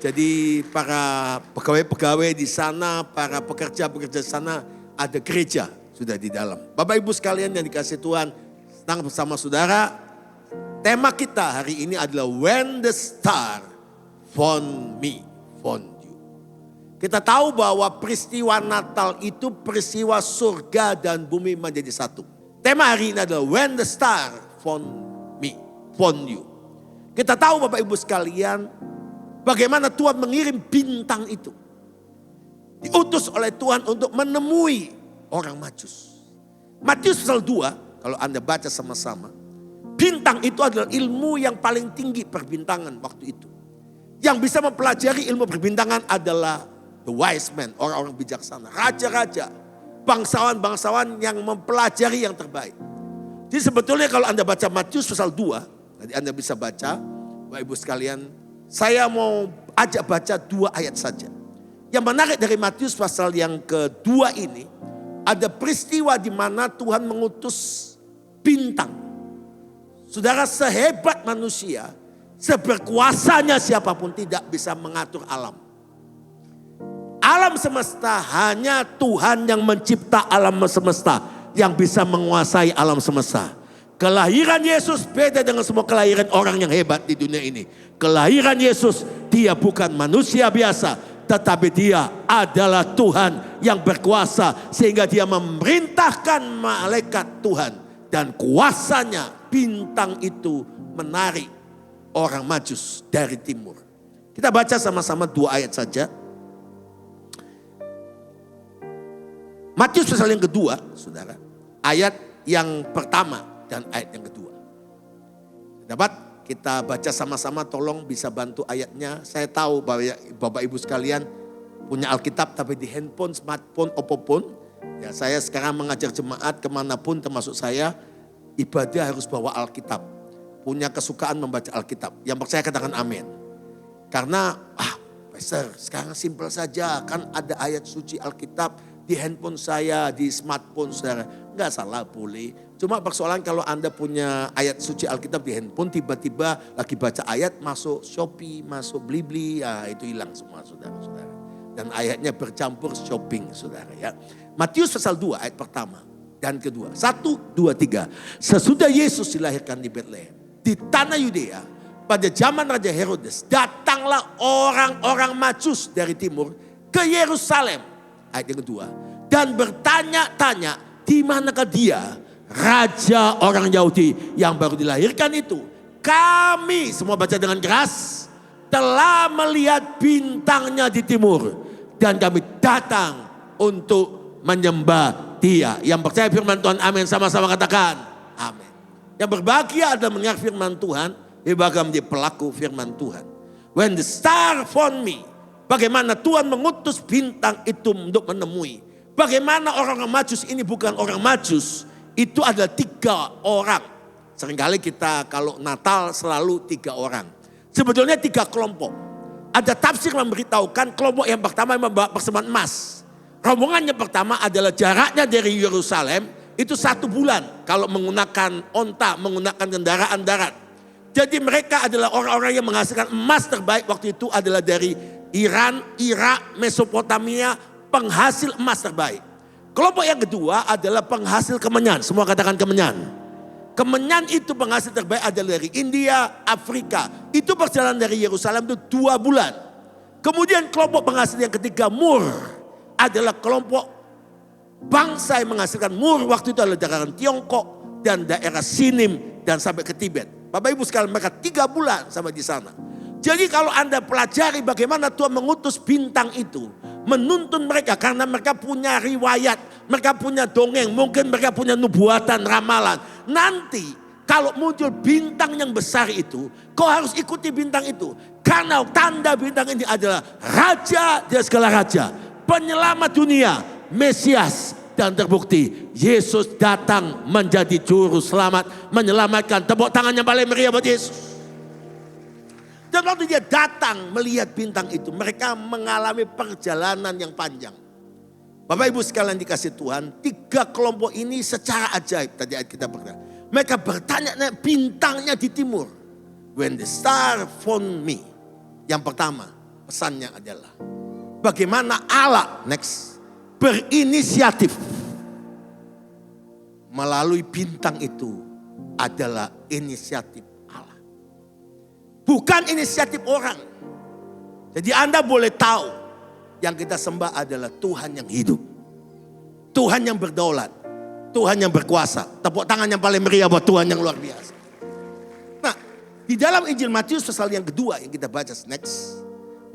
Jadi para pegawai-pegawai di sana, para pekerja-pekerja di sana ada gereja. sudah di dalam. Bapak Ibu sekalian yang dikasih Tuhan, senang bersama saudara. Tema kita hari ini adalah When the Star Found Me, Found You. Kita tahu bahwa peristiwa Natal itu peristiwa surga dan bumi menjadi satu. Tema hari ini adalah When the Star Found Me, Found You. Kita tahu Bapak Ibu sekalian, bagaimana Tuhan mengirim bintang itu. Diutus oleh Tuhan untuk menemui orang Majus. Matius pasal 2, kalau Anda baca sama-sama. Bintang itu adalah ilmu yang paling tinggi perbintangan waktu itu. Yang bisa mempelajari ilmu perbintangan adalah the wise men, orang-orang bijaksana. Raja-raja, bangsawan-bangsawan yang mempelajari yang terbaik. Jadi sebetulnya kalau Anda baca Matius pasal 2, nanti Anda bisa baca, Bapak Ibu sekalian, saya mau ajak baca 2 ayat saja. Yang menarik dari Matius pasal yang kedua ini, ada peristiwa di mana Tuhan mengutus bintang. Saudara, sehebat manusia, seberkuasanya siapapun tidak bisa mengatur alam. Alam semesta hanya Tuhan yang mencipta alam semesta yang bisa menguasai alam semesta. Kelahiran Yesus beda dengan semua kelahiran orang yang hebat di dunia ini. Kelahiran Yesus, dia bukan manusia biasa, tetapi dia adalah Tuhan yang berkuasa sehingga dia memerintahkan malaikat Tuhan. Dan kuasanya bintang itu menarik orang Majus dari timur. Kita baca sama-sama 2 ayat saja. Matius pasal yang kedua, saudara. Ayat yang pertama dan ayat yang kedua. Dapat kita baca sama-sama, tolong bisa bantu ayatnya. Saya tahu bahwa Bapak Ibu sekalian punya Alkitab tapi di handphone, smartphone, apapun. Ya, saya sekarang mengajar jemaat kemanapun termasuk saya, ibadah harus bawa Alkitab. Punya kesukaan membaca Alkitab. Yang percaya katakan amin. Karena, Pastor sekarang simpel saja, kan ada ayat suci Alkitab di handphone saya, di smartphone saudara. Enggak salah, boleh. Cuma persoalan kalau Anda punya ayat suci Alkitab di handphone, tiba-tiba lagi baca ayat masuk Shopee, masuk Blibli, ya itu hilang semua saudara-saudara. Dan ayatnya bercampur shopping saudara ya. Matius pasal 2 ayat pertama dan kedua. 1, 2, 3. Sesudah Yesus dilahirkan di Betlehem, di tanah Yudea, pada zaman Raja Herodes, datanglah orang-orang Majus dari timur ke Yerusalem. Ayat yang kedua. Dan bertanya-tanya, di manakah dia, Raja orang Yahudi yang baru dilahirkan itu. Kami, semua baca dengan keras, telah melihat bintangnya di timur. Dan kami datang untuk menyembah dia. Yang percaya firman Tuhan, amin. Sama-sama katakan, amin. Yang berbahagia adalah mendengar firman Tuhan, berbahagia menjadi pelaku firman Tuhan. When the star found me, bagaimana Tuhan mengutus bintang itu untuk menemui. Bagaimana orang-orang Majus ini bukan orang Majus, itu adalah 3 orang. Seringkali kita kalau Natal selalu 3 orang. Sebetulnya 3 kelompok. Ada tafsir memberitahukan kelompok yang pertama yang membawa persembahan emas. Rombongan yang pertama adalah jaraknya dari Yerusalem itu 1 bulan. Kalau menggunakan onta, menggunakan kendaraan darat. Jadi mereka adalah orang-orang yang menghasilkan emas terbaik waktu itu adalah dari Iran, Irak, Mesopotamia, penghasil emas terbaik. Kelompok yang kedua adalah penghasil kemenyan. Semua katakan kemenyan. Kemenyan itu penghasil terbaik adalah dari India, Afrika. Itu perjalanan dari Yerusalem itu 2 bulan. Kemudian kelompok penghasil yang ketiga, Mur. Adalah kelompok bangsa yang menghasilkan mur. Waktu itu adalah daerah Tiongkok dan daerah Sinim dan sampai ke Tibet. Bapak Ibu sekalian, mereka 3 bulan sampai di sana. Jadi kalau Anda pelajari bagaimana Tuhan mengutus bintang itu, menuntun mereka karena mereka punya riwayat, mereka punya dongeng, mungkin mereka punya nubuatan, ramalan. Nanti kalau muncul bintang yang besar itu, kau harus ikuti bintang itu. Karena tanda bintang ini adalah raja dari segala raja, penyelamat dunia, Mesias. Dan terbukti Yesus datang menjadi juru selamat, menyelamatkan. Tepuk tangan yang paling meriah buat Yesus. Dan waktu dia datang melihat bintang itu, mereka mengalami perjalanan yang panjang. Bapak Ibu sekalian dikasih Tuhan, 3 kelompok ini secara ajaib. Tadi ayat kita berkata, mereka bertanya bintangnya di timur. When the star found me. Yang pertama pesannya adalah bagaimana Allah berinisiatif melalui bintang itu adalah inisiatif Allah. Bukan inisiatif orang. Jadi Anda boleh tahu yang kita sembah adalah Tuhan yang hidup. Tuhan yang berdaulat. Tuhan yang berkuasa. Tepuk tangan yang paling meriah buat Tuhan yang luar biasa. Nah, di dalam Injil Matius pasal yang kedua yang kita baca next.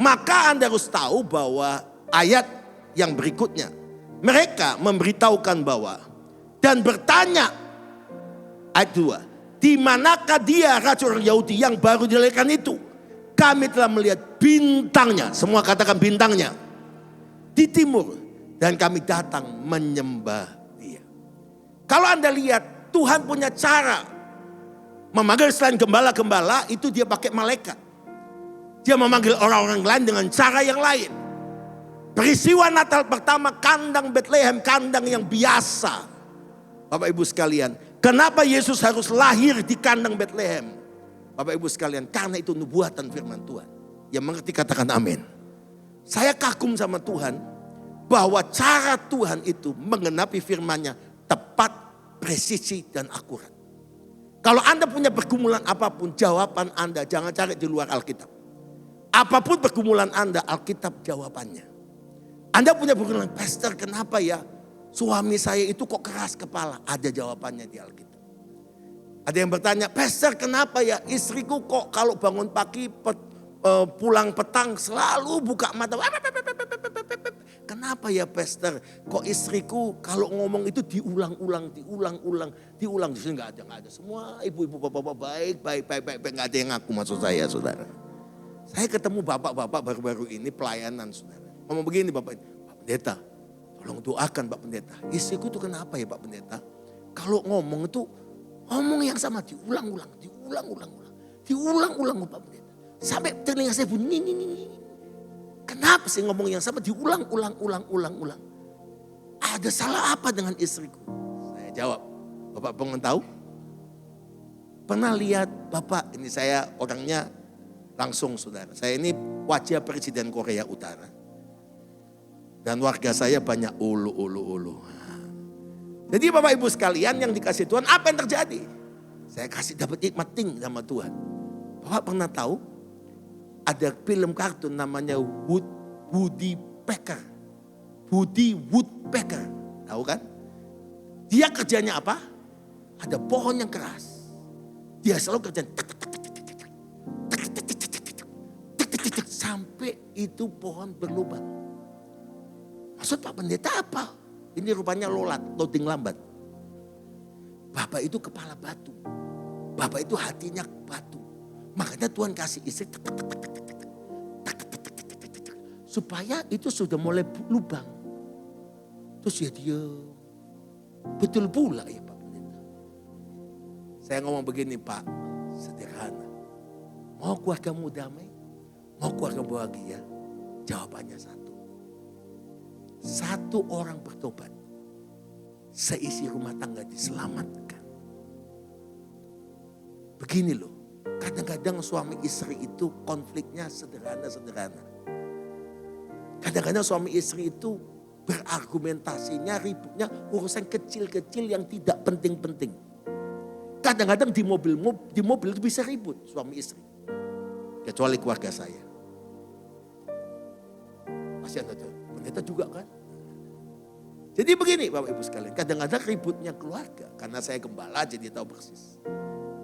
Maka Anda harus tahu bahwa ayat yang berikutnya. Mereka memberitahukan bahwa dan bertanya ayat 2. Di manakah dia raja orang Yahudi yang baru dilahirkan itu? Kami telah melihat bintangnya. Semua katakan bintangnya. Di timur. Dan kami datang menyembah dia. Kalau Anda lihat Tuhan punya cara memanggil selain gembala-gembala itu dia pakai malaikat. Dia memanggil orang-orang lain dengan cara yang lain. Peristiwa Natal pertama kandang Bethlehem, kandang yang biasa. Bapak Ibu sekalian, kenapa Yesus harus lahir di kandang Bethlehem? Bapak Ibu sekalian, karena itu nubuatan firman Tuhan. Yang mengerti katakan amin. Saya kagum sama Tuhan bahwa cara Tuhan itu menggenapi firman-Nya tepat, presisi dan akurat. Kalau Anda punya pergumulan apapun, jawaban Anda jangan cari di luar Alkitab. Apapun pergumulan Anda, Alkitab jawabannya. Anda punya pergumulan, pastor kenapa ya suami saya itu kok keras kepala? Ada jawabannya di Alkitab. Ada yang bertanya, pastor kenapa ya istriku kok kalau bangun pagi pulang petang selalu buka mata. Kenapa ya pastor kok istriku kalau ngomong itu diulang-ulang. Justru nggak ada. Semua ibu-ibu bapak-bapak baik. Nggak ada yang ngaku maksud saya saudara. Saya ketemu bapak-bapak baru-baru ini pelayanan saudara. Ngomong begini Pak Pendeta, tolong doakan Pak Pendeta. Istriku tuh kenapa ya Pak Pendeta? Kalau ngomong itu ngomong yang sama diulang-ulang Pak Pendeta. Sampai telinga saya bunyi nih. Kenapa sih ngomong yang sama diulang-ulang. Ada salah apa dengan istriku? Saya jawab, Bapak pengen tahu? Pernah lihat Bapak, ini saya orangnya langsung saudara. Saya ini wajah Presiden Korea Utara. Dan warga saya banyak ulu. Jadi Bapak Ibu sekalian yang dikasih Tuhan, apa yang terjadi? Saya kasih dapat hikmat ting sama Tuhan. Bapak pernah tahu? Ada film kartun namanya Woody Woodpecker. Tahu kan? Dia kerjanya apa? Ada pohon yang keras. Dia selalu kerja sampai itu pohon berlubang. Maksud Pak Pendeta apa? Ini rupanya loading lambat. Bapak itu kepala batu. Bapak itu hatinya batu. Makanya Tuhan kasih istri supaya itu sudah mulai lubang. Terus ya dia betul pula ya Pak Pendeta. Saya ngomong begini Pak, sederhana. Mau keluargamu damai? Mau keluarga bahagia? Jawabannya satu orang bertobat, seisi rumah tangga diselamatkan. Begini loh, kadang-kadang suami istri itu konfliknya sederhana. Kadang-kadang suami istri itu berargumentasinya, ributnya urusan kecil-kecil yang tidak penting-penting. Kadang-kadang di mobil itu bisa ribut suami istri. Kecuali keluarga saya. Masih ada pendeta juga kan. Jadi begini Bapak Ibu sekalian, kadang-kadang ributnya keluarga. Karena saya gembala jadi tahu persis.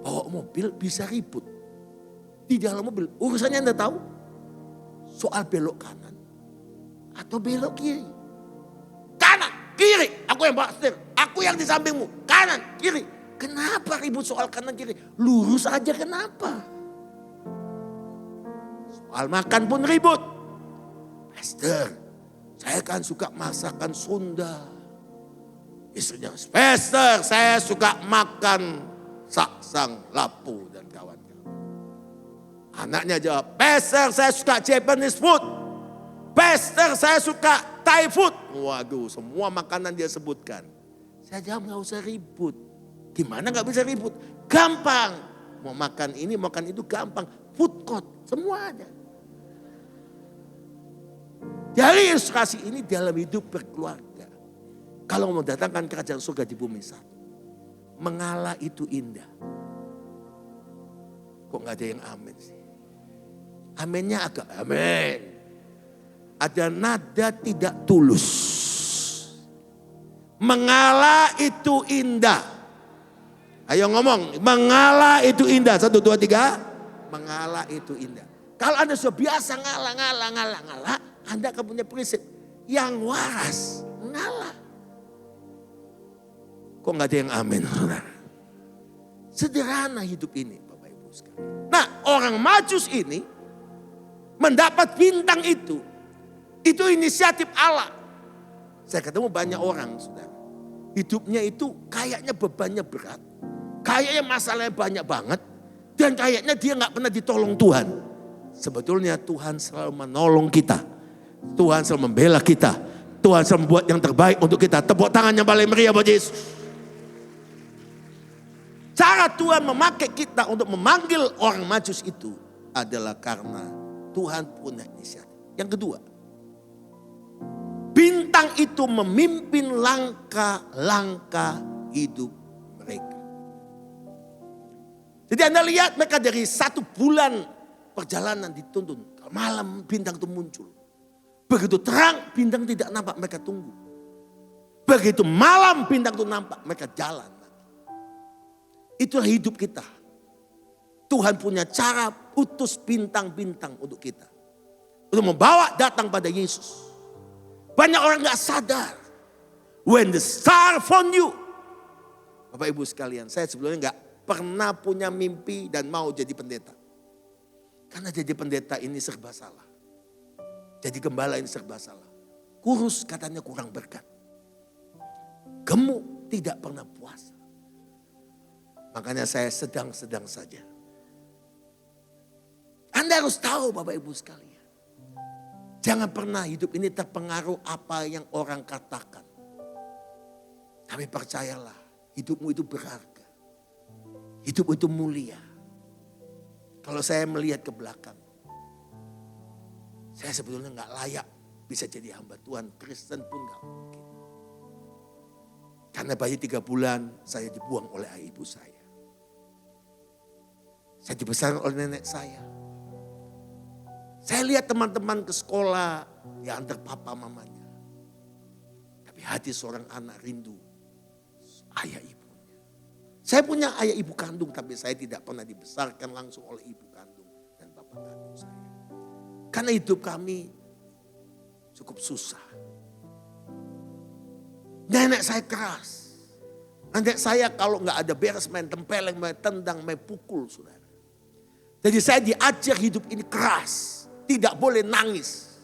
Bawa mobil bisa ribut. Di dalam mobil, urusannya Anda tahu? Soal belok kanan atau belok kiri. Kanan, kiri, aku yang bawa setir. Aku yang di sampingmu, kanan, kiri. Kenapa ribut soal kanan kiri? Lurus aja kenapa? Soal makan pun ribut. Pastor, saya kan suka masakan Sunda. Istrinya, pastor saya suka makan saksang, lapu dan kawan-kawan. Anaknya jawab, pastor saya suka Japanese food. Pastor saya suka Thai food. Waduh, semua makanan dia sebutkan. Saya jawab gak usah ribut. Gimana gak bisa ribut? Gampang. Mau makan ini, makan itu gampang. Food court, semua ada. Dari ilustrasi ini dalam hidup berkeluarga. Kalau mau datangkan kerajaan surga di bumi satu. mengalah itu indah. Kok gak ada yang amin sih? Aminnya agak amin. Ada nada tidak tulus. Mengalah itu indah. Ayo ngomong, mengalah itu indah. 1, 2, 3. Mengalah itu indah. Kalau Anda sudah biasa ngalah, Anda akan punya prinsip. Yang waras, ngalah. Kok gak ada yang amin, saudara? Sederhana hidup ini, Bapak Ibu sekalian. Nah, orang Majus ini mendapat bintang itu inisiatif Allah. Saya ketemu banyak orang, saudara. Hidupnya itu kayaknya bebannya berat. Kayaknya masalahnya banyak banget. Dan kayaknya dia gak pernah ditolong Tuhan. Sebetulnya Tuhan selalu menolong kita. Tuhan selalu membela kita. Tuhan selalu membuat yang terbaik untuk kita. Tepuk tangan yang paling meriah buat Yesus. Cara Tuhan memakai kita untuk memanggil orang Majus itu adalah karena Tuhan punya inisiatif. Yang kedua, bintang itu memimpin langkah-langkah hidup mereka. Jadi Anda lihat mereka dari 1 bulan perjalanan dituntun. Malam bintang itu muncul. Begitu terang bintang tidak nampak, mereka tunggu. Begitu malam bintang itu nampak, mereka jalan. Itulah hidup kita. Tuhan punya cara utus bintang-bintang untuk kita. Untuk membawa datang pada Yesus. Banyak orang gak sadar. When the star found you. Bapak Ibu sekalian, saya sebelumnya gak pernah punya mimpi dan mau jadi pendeta. Karena jadi pendeta ini serba salah. Jadi gembala ini serba salah. Kurus katanya kurang berkat. Gemuk tidak pernah puasa. Makanya saya sedang-sedang saja. Anda harus tahu Bapak Ibu sekalian. Jangan pernah hidup ini terpengaruh apa yang orang katakan. Tapi percayalah, hidupmu itu berharga. Hidupmu itu mulia. Kalau saya melihat ke belakang, saya sebetulnya gak layak bisa jadi hamba Tuhan. Kristen pun gak mungkin. Karena bayi 3 bulan saya dibuang oleh ayah ibu saya. Saya dibesarkan oleh nenek saya. Saya lihat teman-teman ke sekolah, diantar papa mamanya. Tapi hati seorang anak rindu ayah ibunya. Saya punya ayah ibu kandung, tapi saya tidak pernah dibesarkan langsung oleh ibu kandung dan bapak kandung saya. Karena hidup kami cukup susah. Nenek saya keras. Nenek saya kalau nggak ada beres main tempeleng, main tendang, main pukul, saudara. Jadi saya diajar hidup ini keras. Tidak boleh nangis.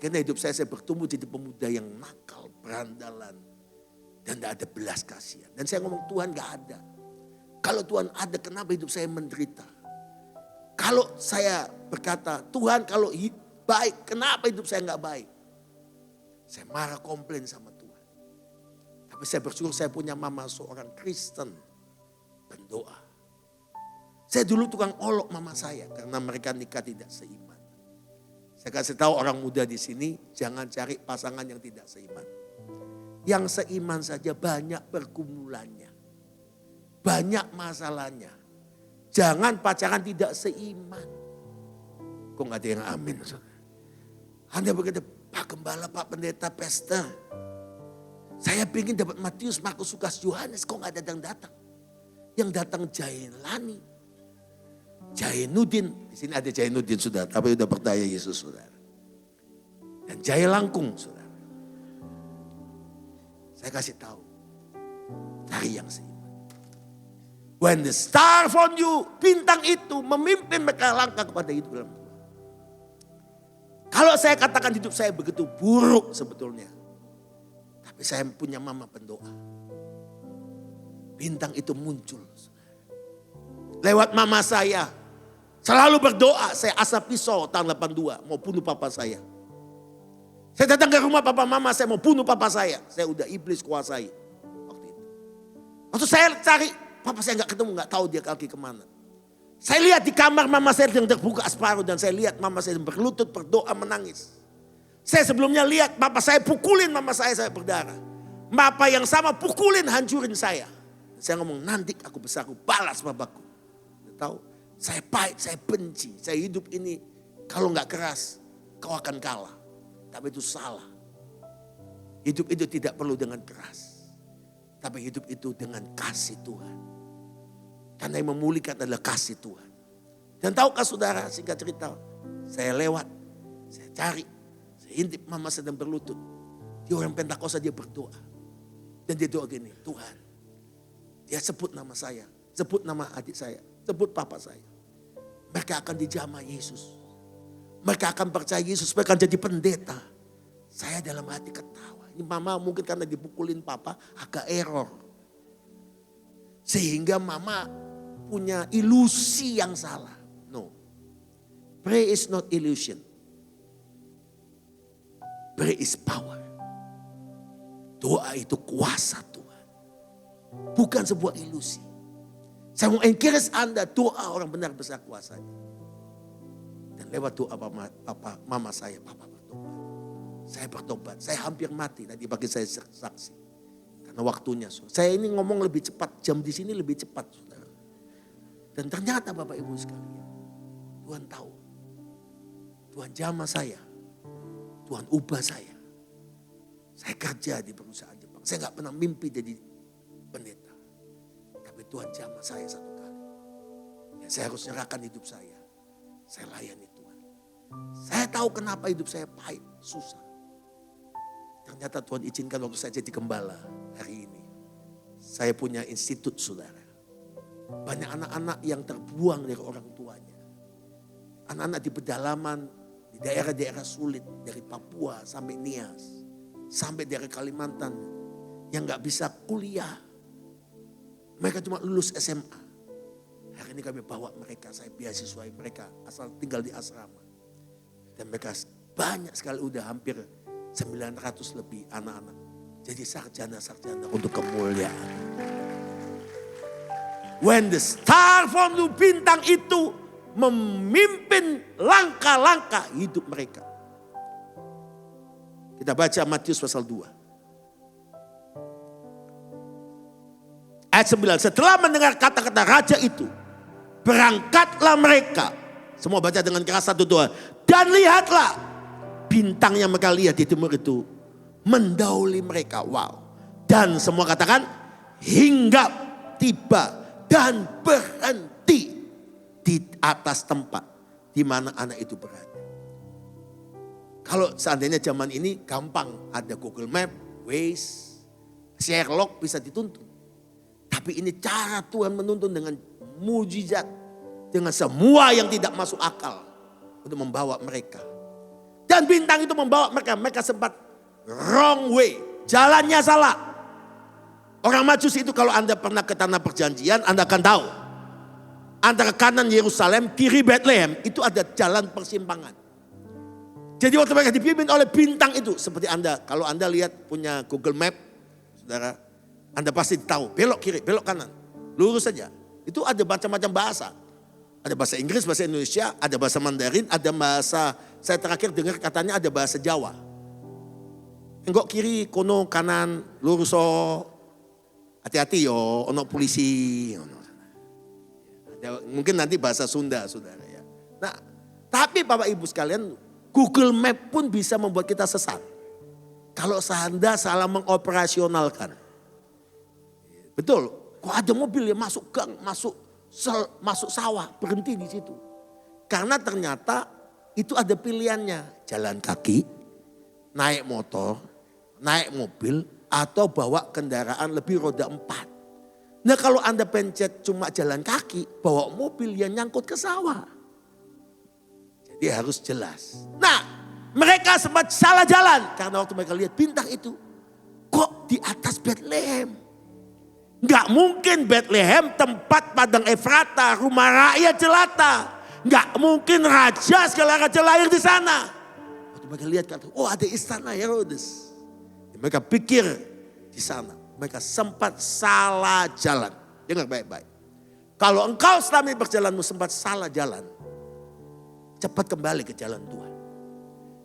Karena hidup saya bertumbuh jadi pemuda yang nakal, berandalan. Dan tidak ada belas kasihan. Dan saya ngomong Tuhan gak ada. Kalau Tuhan ada, kenapa hidup saya menderita? Kalau saya berkata, Tuhan kalau baik, kenapa hidup saya gak baik? Saya marah komplain sama Tuhan. Tapi saya bersyukur saya punya mama seorang Kristen. Pendoa. Saya dulu tukang olok mama saya karena mereka nikah tidak seiman. Saya kasih tahu orang muda di sini, jangan cari pasangan yang tidak seiman. Yang seiman saja banyak pergumulannya. Banyak masalahnya. Jangan pacaran tidak seiman. Kok gak ada yang amin? Anda berkata, Pak Gembala, Pak Pendeta, Pastor. Saya ingin dapat Matius, Markus, Lukas, Yohanes. Kok gak ada yang datang? Yang datang Jailani. Jainuddin, di sini ada Jainuddin saudara, tapi sudah percaya Yesus saudara. Dan Jai Langkung saudara. Saya kasih tahu, cari yang seiman. When the star found you, bintang itu memimpin mereka langkah kepada hidup dalam Tuhan. Kalau saya katakan hidup saya begitu buruk sebetulnya, tapi saya punya mama pendoa. Bintang itu muncul. Lewat mama saya. Selalu berdoa, saya asap pisau tahun 82, mau bunuh papa saya. Saya datang ke rumah papa mama, saya mau bunuh papa saya. Saya udah iblis kuasai waktu itu. Waktu saya cari, papa saya gak ketemu, gak tahu dia kaki kemana. Saya lihat di kamar mama saya yang terbuka separuh dan saya lihat mama saya berlutut berdoa menangis. Saya sebelumnya lihat papa saya pukulin mama saya berdarah. Papa yang sama pukulin hancurin saya. saya ngomong nanti aku besar, aku balas Bapakku. Tahu, saya pahit, saya benci, saya hidup ini kalau nggak keras, kau akan kalah. Tapi itu salah. Hidup itu tidak perlu dengan keras. Tapi hidup itu dengan kasih Tuhan. Karena yang memulihkan adalah kasih Tuhan. Dan tahukah saudara, singkat cerita, saya lewat, saya cari, saya intip mama sedang berlutut. Dia orang Pentakosta, dia berdoa. Dan dia doa gini, Tuhan, dia sebut nama saya, sebut nama adik saya, sebut papa saya. Mereka akan dijamah Yesus. Mereka akan percaya Yesus, mereka akan jadi pendeta. Saya dalam hati ketawa. Ini mama mungkin karena dipukulin papa agak error. Sehingga mama punya ilusi yang salah. No. Prayer is not illusion. Prayer is power. Doa itu kuasa Tuhan. Bukan sebuah ilusi. Saya mau encourage Anda, doa orang benar besar kuasanya. Dan lewat doa mama saya, papa bertobat. Saya bertobat, saya hampir mati. Tadi pagi saya saksi. Karena waktunya. Saya ini ngomong lebih cepat, jam di sini lebih cepat, saudara. Dan ternyata Bapak Ibu sekalian, Tuhan tahu. Tuhan jamah saya. Tuhan ubah saya. Saya kerja di perusahaan Jepang. Saya gak pernah mimpi jadi pendeta. Tapi Tuhan jamah saya satu kali. Ya, saya harus nyerahkan hidup saya. Saya layani Tuhan. Saya tahu kenapa hidup saya pahit, susah. Ternyata Tuhan izinkan waktu saya jadi gembala hari ini. Saya punya institut, saudara. Banyak anak-anak yang terbuang dari orang tuanya. Anak-anak di pedalaman, di daerah-daerah sulit. Dari Papua sampai Nias. Sampai dari Kalimantan. Yang gak bisa kuliah. Mereka cuma lulus SMA. Hari ini kami bawa mereka, saya beasiswai mereka. Asal tinggal di asrama. Dan mereka banyak sekali, udah hampir 900 lebih anak-anak. Jadi sarjana-sarjana untuk kemuliaan. When the star from the bintang itu memimpin langkah-langkah hidup mereka. Kita baca Matius pasal 2. Ayat 9. Setelah mendengar kata-kata raja itu, berangkatlah mereka. Semua baca dengan keras, 1, 2. Dan lihatlah, bintang yang mereka lihat di timur itu mendahului mereka. Wow. Dan semua katakan, hinggap, tiba, dan berhenti di atas tempat di mana anak itu berada. Kalau seandainya zaman ini gampang, ada Google Map, Waze, Sherlock bisa dituntun. Tapi ini cara Tuhan menuntun dengan mujizat, dengan semua yang tidak masuk akal untuk membawa mereka. Dan bintang itu membawa mereka, mereka sempat wrong way, jalannya salah. Orang Majusi itu kalau Anda pernah ke tanah perjanjian, Anda akan tahu. Antara kanan Yerusalem, kiri Bethlehem, itu ada jalan persimpangan. Jadi waktu mereka dipimpin oleh bintang itu, seperti Anda, kalau Anda lihat punya Google Map, saudara, Anda pasti tahu, belok kiri, belok kanan, lurus saja. Itu ada macam-macam bahasa. Ada bahasa Inggris, bahasa Indonesia, ada bahasa Mandarin, ada bahasa, saya terakhir dengar katanya ada bahasa Jawa. Enggak kiri, kono, kanan, lurus, hati-hati yo, ono polisi. Mungkin nanti bahasa Sunda, saudara ya. Nah, tapi Bapak Ibu sekalian, Google Map pun bisa membuat kita sesat. Kalau Anda salah mengoperasionalkan. Betul, kok ada mobil yang masuk gang, masuk sawah, berhenti di situ. Karena ternyata itu ada pilihannya. Jalan kaki, naik motor, naik mobil, atau bawa kendaraan lebih roda 4. Nah kalau Anda pencet cuma jalan kaki, bawa mobil yang nyangkut ke sawah. Jadi harus jelas. Nah mereka sempat salah jalan. Karena waktu mereka lihat bintang itu, kok di atas Bethlehem. Gak mungkin Bethlehem tempat padang Efrata, rumah rakyat jelata. Gak mungkin raja segala raja lahir di sana. Waktu mereka lihat, oh ada istana Herodes. Mereka pikir di sana. Mereka sempat salah jalan. Dengar baik-baik. Kalau engkau selama perjalananmu sempat salah jalan, cepat kembali ke jalan Tuhan.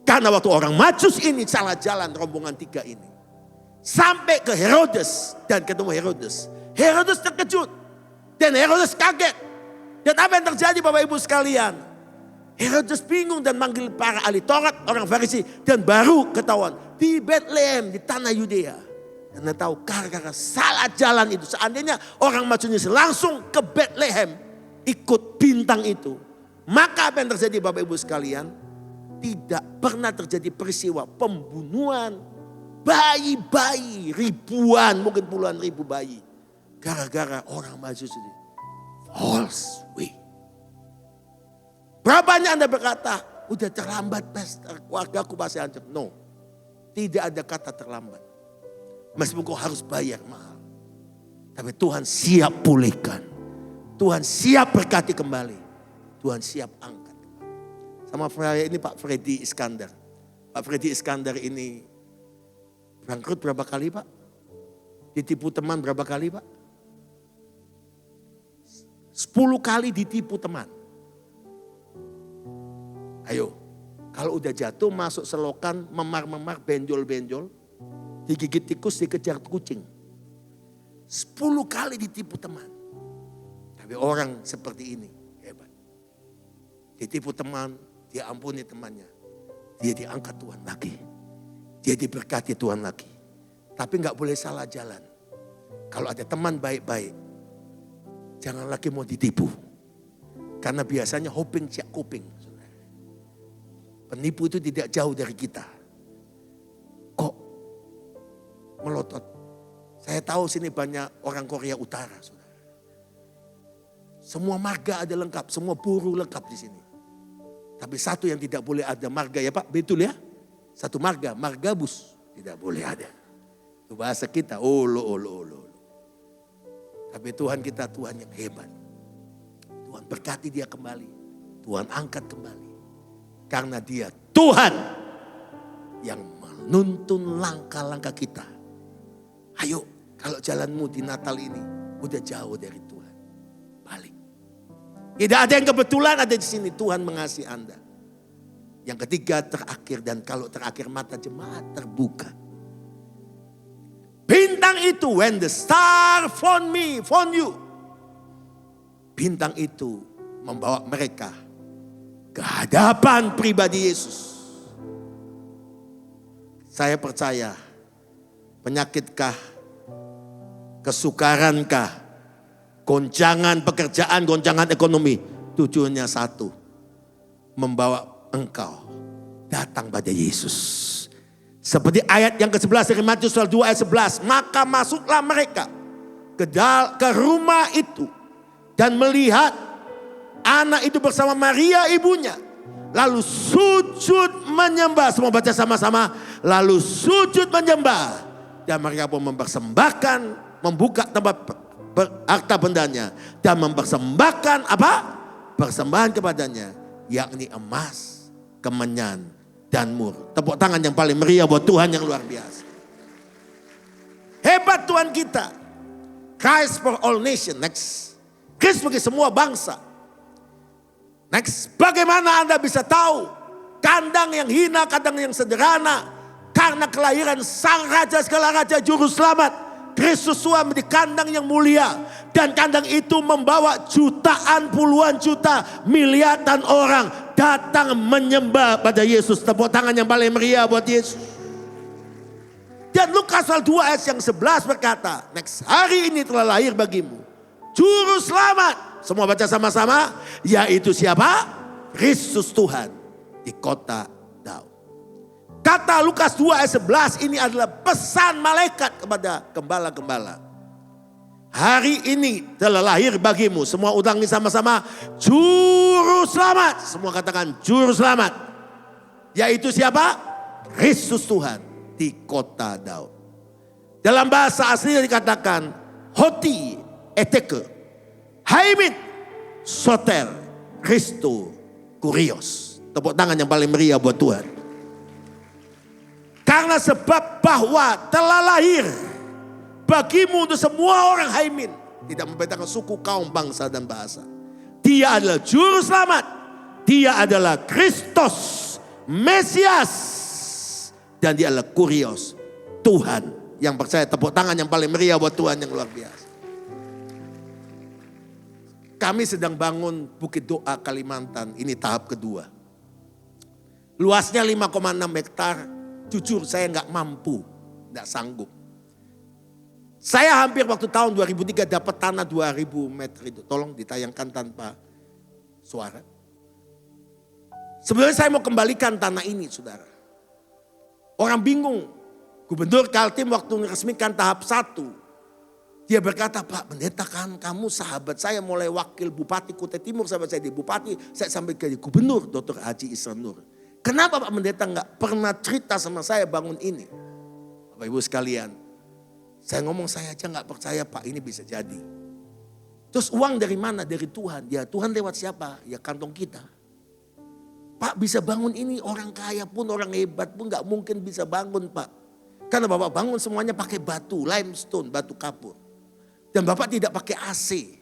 Karena waktu orang Majus ini salah jalan rombongan 3 ini. Sampai ke Herodes dan ketemu Herodes. Herodes terkejut. Dan Herodes kaget. Dan apa yang terjadi Bapak Ibu sekalian? Herodes bingung dan manggil para ahli Taurat, orang Farisi. Dan baru ketahuan di Bethlehem, di tanah Yudea. Karena tahu gara-gara salah jalan itu. Seandainya orang majunya langsung ke Bethlehem. Ikut bintang itu. Maka apa yang terjadi Bapak Ibu sekalian? Tidak pernah terjadi peristiwa pembunuhan bayi-bayi. Ribuan, mungkin puluhan ribu bayi. Gara-gara orang maju sendiri. False way. Berapa banyak Anda berkata, udah terlambat pastor, keluargaku pasti hancur. No, tidak ada kata terlambat. Meskipun kau harus bayar mahal. Tapi Tuhan siap pulihkan. Tuhan siap berkati kembali. Tuhan siap angkat. Sama ini Pak Freddy Iskandar. Pak Freddy Iskandar ini bangkrut berapa kali Pak? Ditipu teman berapa kali Pak? 10 kali ditipu teman. Ayo, kalau udah jatuh masuk selokan, memar-memar, benjol-benjol, digigit tikus, dikejar kucing. 10 kali ditipu teman. Tapi orang seperti ini hebat. Ditipu teman, dia ampuni temannya. Dia diangkat Tuhan lagi. Dia diberkati Tuhan lagi. Tapi gak boleh salah jalan. Kalau ada teman baik-baik, jangan lagi mau ditipu. Karena biasanya hoping siak kuping. Penipu itu tidak jauh dari kita. Kok melotot? Saya tahu sini banyak orang Korea Utara. Saudara. Semua marga ada lengkap, semua buruh lengkap di sini. Tapi satu yang tidak boleh ada marga ya Pak, betul ya? Satu marga, margabus tidak boleh ada. Itu bahasa kita, olo. Tapi Tuhan kita Tuhan yang hebat. Tuhan berkati dia kembali. Tuhan angkat kembali. Karena dia Tuhan yang menuntun langkah-langkah kita. Ayo, kalau jalanmu di Natal ini udah jauh dari Tuhan. Balik. Tidak ada yang kebetulan ada di sini. Tuhan mengasihi Anda. Yang ketiga terakhir, dan kalau terakhir mata jemaat terbuka. Bintang itu, when the star found me, found you. Bintang itu membawa mereka ke hadapan pribadi Yesus. Saya percaya, penyakitkah, kesukarankah, goncangan pekerjaan, goncangan ekonomi, tujuannya satu, membawa engkau datang pada Yesus. Seperti ayat yang ke-11 dari Matius 2 ayat 11. Maka masuklah mereka ke rumah itu dan melihat anak itu bersama Maria ibunya. Lalu sujud menyembah. Semua baca sama-sama. Lalu sujud menyembah. Dan mereka pun mempersembahkan, membuka tempat harta bendanya. Dan mempersembahkan apa? Persembahan kepadanya. Yakni emas, kemenyan, dan mur. Tepuk tangan yang paling meriah buat Tuhan yang luar biasa. Hebat Tuhan kita. Christ for all nation. Next. Kristus bagi semua bangsa. Next. Bagaimana Anda bisa tahu kandang yang hina, kandang yang sederhana. Karena kelahiran sang raja segala raja juru selamat. Kristus Tuhan di kandang yang mulia. Dan kandang itu membawa jutaan, puluhan juta, miliaran orang datang menyembah pada Yesus. Tepuk tangan yang paling meriah buat Yesus. Dan Lukas 2 ayat yang 11 berkata, next, hari ini telah lahir bagimu juru selamat. Semua baca sama-sama. Yaitu siapa? Kristus Tuhan di kota Daud. Kata Lukas 2 ayat 11 ini adalah pesan malaikat kepada gembala-gembala. Hari ini telah lahir bagimu. Semua ulangi sama-sama. Juru selamat. Semua katakan juru selamat. Yaitu siapa? Kristus Tuhan di kota Daud. Dalam bahasa aslinya dikatakan Hoti eteke Haimin Soter Kristo Kurios. Tepuk tangan yang paling meriah buat Tuhan. Karena sebab bahwa telah lahir bagimu untuk semua orang Haimin. Tidak membedakan suku, kaum, bangsa, dan bahasa. Dia adalah juru selamat. Dia adalah Kristus, Mesias. Dan dia adalah Kurios, Tuhan. Yang percaya tepuk tangan yang paling meriah buat Tuhan yang luar biasa. kami sedang bangun Bukit Doa Kalimantan, ini tahap kedua. Luasnya 5,6 hektar, jujur saya nggak mampu, nggak sanggup. Saya hampir waktu tahun 2003 dapat tanah 2000 meter itu. Tolong ditayangkan tanpa suara. Sebenarnya saya mau kembalikan tanah ini, saudara. Orang bingung. Gubernur Kaltim waktu meresmikan tahap 1. Dia berkata, Pak Pendeta kan kamu sahabat saya mulai wakil Bupati Kutai Timur sampai saya di Bupati. Saya sampai ke Gubernur Dr. Haji Isran Nur. Kenapa Pak Pendeta nggak pernah cerita sama saya bangun ini? Bapak Ibu sekalian. Saya ngomong saya aja nggak percaya Pak ini bisa jadi. Terus uang dari mana? Dari Tuhan. Ya Tuhan lewat siapa? Ya kantong kita. Pak bisa bangun ini orang kaya pun orang hebat pun nggak mungkin bisa bangun Pak. Karena Bapak bangun semuanya pakai batu, limestone, batu kapur. Dan Bapak tidak pakai AC.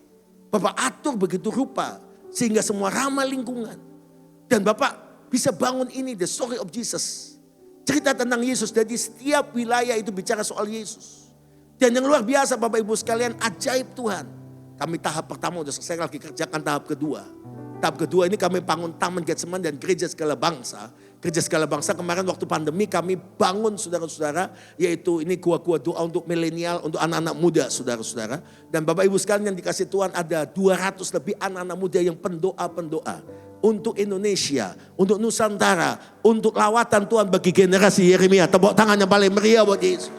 Bapak atur begitu rupa sehingga semua ramah lingkungan. Dan Bapak bisa bangun ini the story of Jesus. Cerita tentang Yesus. Jadi setiap wilayah itu bicara soal Yesus. Dan yang luar biasa Bapak Ibu sekalian ajaib Tuhan. Kami tahap pertama sudah selesai lagi kerjakan tahap kedua. Tahap kedua ini kami bangun Taman Getseman dan Gereja Segala Bangsa. Gereja Segala Bangsa kemarin waktu pandemi kami bangun saudara-saudara. Yaitu ini gua-gua doa untuk milenial, untuk anak-anak muda saudara-saudara. Dan Bapak Ibu sekalian yang dikasih Tuhan ada 200 lebih anak-anak muda yang pendoa-pendoa. Untuk Indonesia, untuk Nusantara, untuk lawatan Tuhan bagi generasi Yeremia. Tepuk tangan yang paling meriah buat Yesus.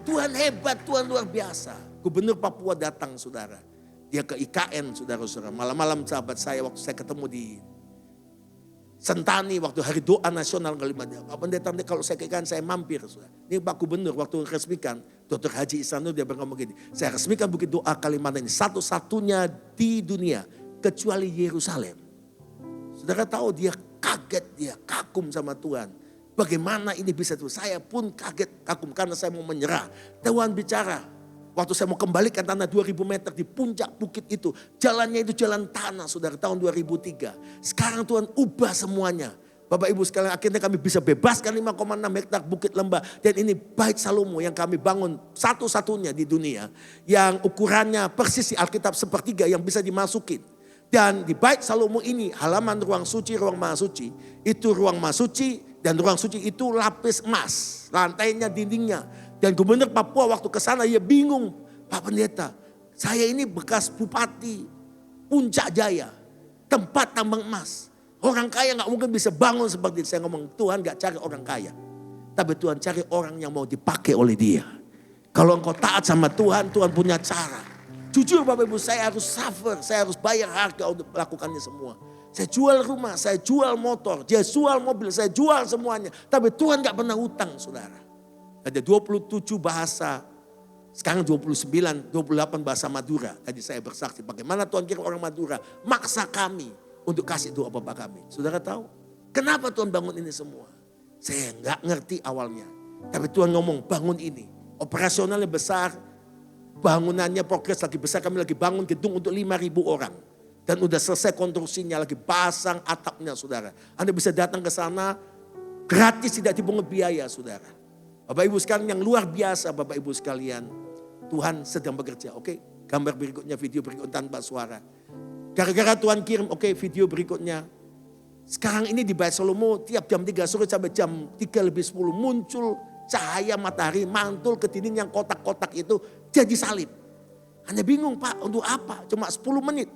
Tuhan hebat, Tuhan luar biasa. Gubernur Papua datang saudara. Dia ke IKN saudara-saudara. Malam-malam sahabat saya waktu saya ketemu di Sentani waktu hari doa nasional kelima. Pak Pendeta kalau saya ke IKN saya mampir. Saudara. Ini Pak Gubernur waktu resmikan. Dr. Haji Isran Nur dia ngomong gini. Saya resmikan Bukit Doa Kalimantan ini. Satu-satunya di dunia. Kecuali Yerusalem. Saudara tahu dia kaget, dia kagum sama Tuhan. Bagaimana ini bisa tuh? Saya pun kaget, kagum karena saya mau menyerah. Tuhan bicara. Waktu saya mau kembalikan tanah 2000 meter di puncak bukit itu. Jalannya itu jalan tanah saudara tahun 2003. Sekarang Tuhan ubah semuanya. Bapak Ibu sekalian akhirnya kami bisa bebaskan 5,6 hektar bukit lembah. Dan ini Bait Salomo yang kami bangun satu-satunya di dunia. Yang ukurannya persis di Alkitab sepertiga yang bisa dimasukin. Dan di Bait Salomo ini halaman ruang suci, ruang maha suci. Itu ruang maha suci dan ruang suci itu lapis emas. Lantainya, dindingnya. Dan Gubernur Papua waktu ke sana dia bingung. Pak Pendeta, saya ini bekas Bupati Puncak Jaya. Tempat tambang emas. Orang kaya gak mungkin bisa bangun seperti itu. Saya ngomong Tuhan gak cari orang kaya. Tapi Tuhan cari orang yang mau dipakai oleh dia. Kalau engkau taat sama Tuhan, Tuhan punya cara. Jujur Bapak Ibu saya harus suffer. Saya harus bayar harga untuk melakukannya semua. Saya jual rumah, saya jual motor, dia jual mobil, saya jual semuanya. Tapi Tuhan gak pernah hutang saudara. Ada 27 bahasa, sekarang 29, 28 bahasa Madura. Tadi saya bersaksi bagaimana Tuhan kirim orang Madura. Maksa kami untuk kasih doa Bapak kami. Saudara tahu? Kenapa Tuhan bangun ini semua? Saya gak ngerti awalnya. Tapi Tuhan ngomong bangun ini. Operasionalnya besar, bangunannya progres lagi besar. Kami lagi bangun gedung untuk 5.000 orang. Dan udah selesai konstruksinya lagi pasang atapnya saudara. Anda bisa datang ke sana gratis tidak dipungut biaya saudara. Bapak Ibu sekalian yang luar biasa Bapak Ibu sekalian. Tuhan sedang bekerja. Oke, gambar berikutnya video berikutnya tanpa suara. Gara-gara Tuhan kirim video berikutnya. Sekarang ini di Bait Salomo tiap jam 3 sore sampai jam 3:10 muncul cahaya matahari mantul ke dinding yang kotak-kotak itu jadi salib. Anda bingung Pak untuk apa? Cuma 10 menit.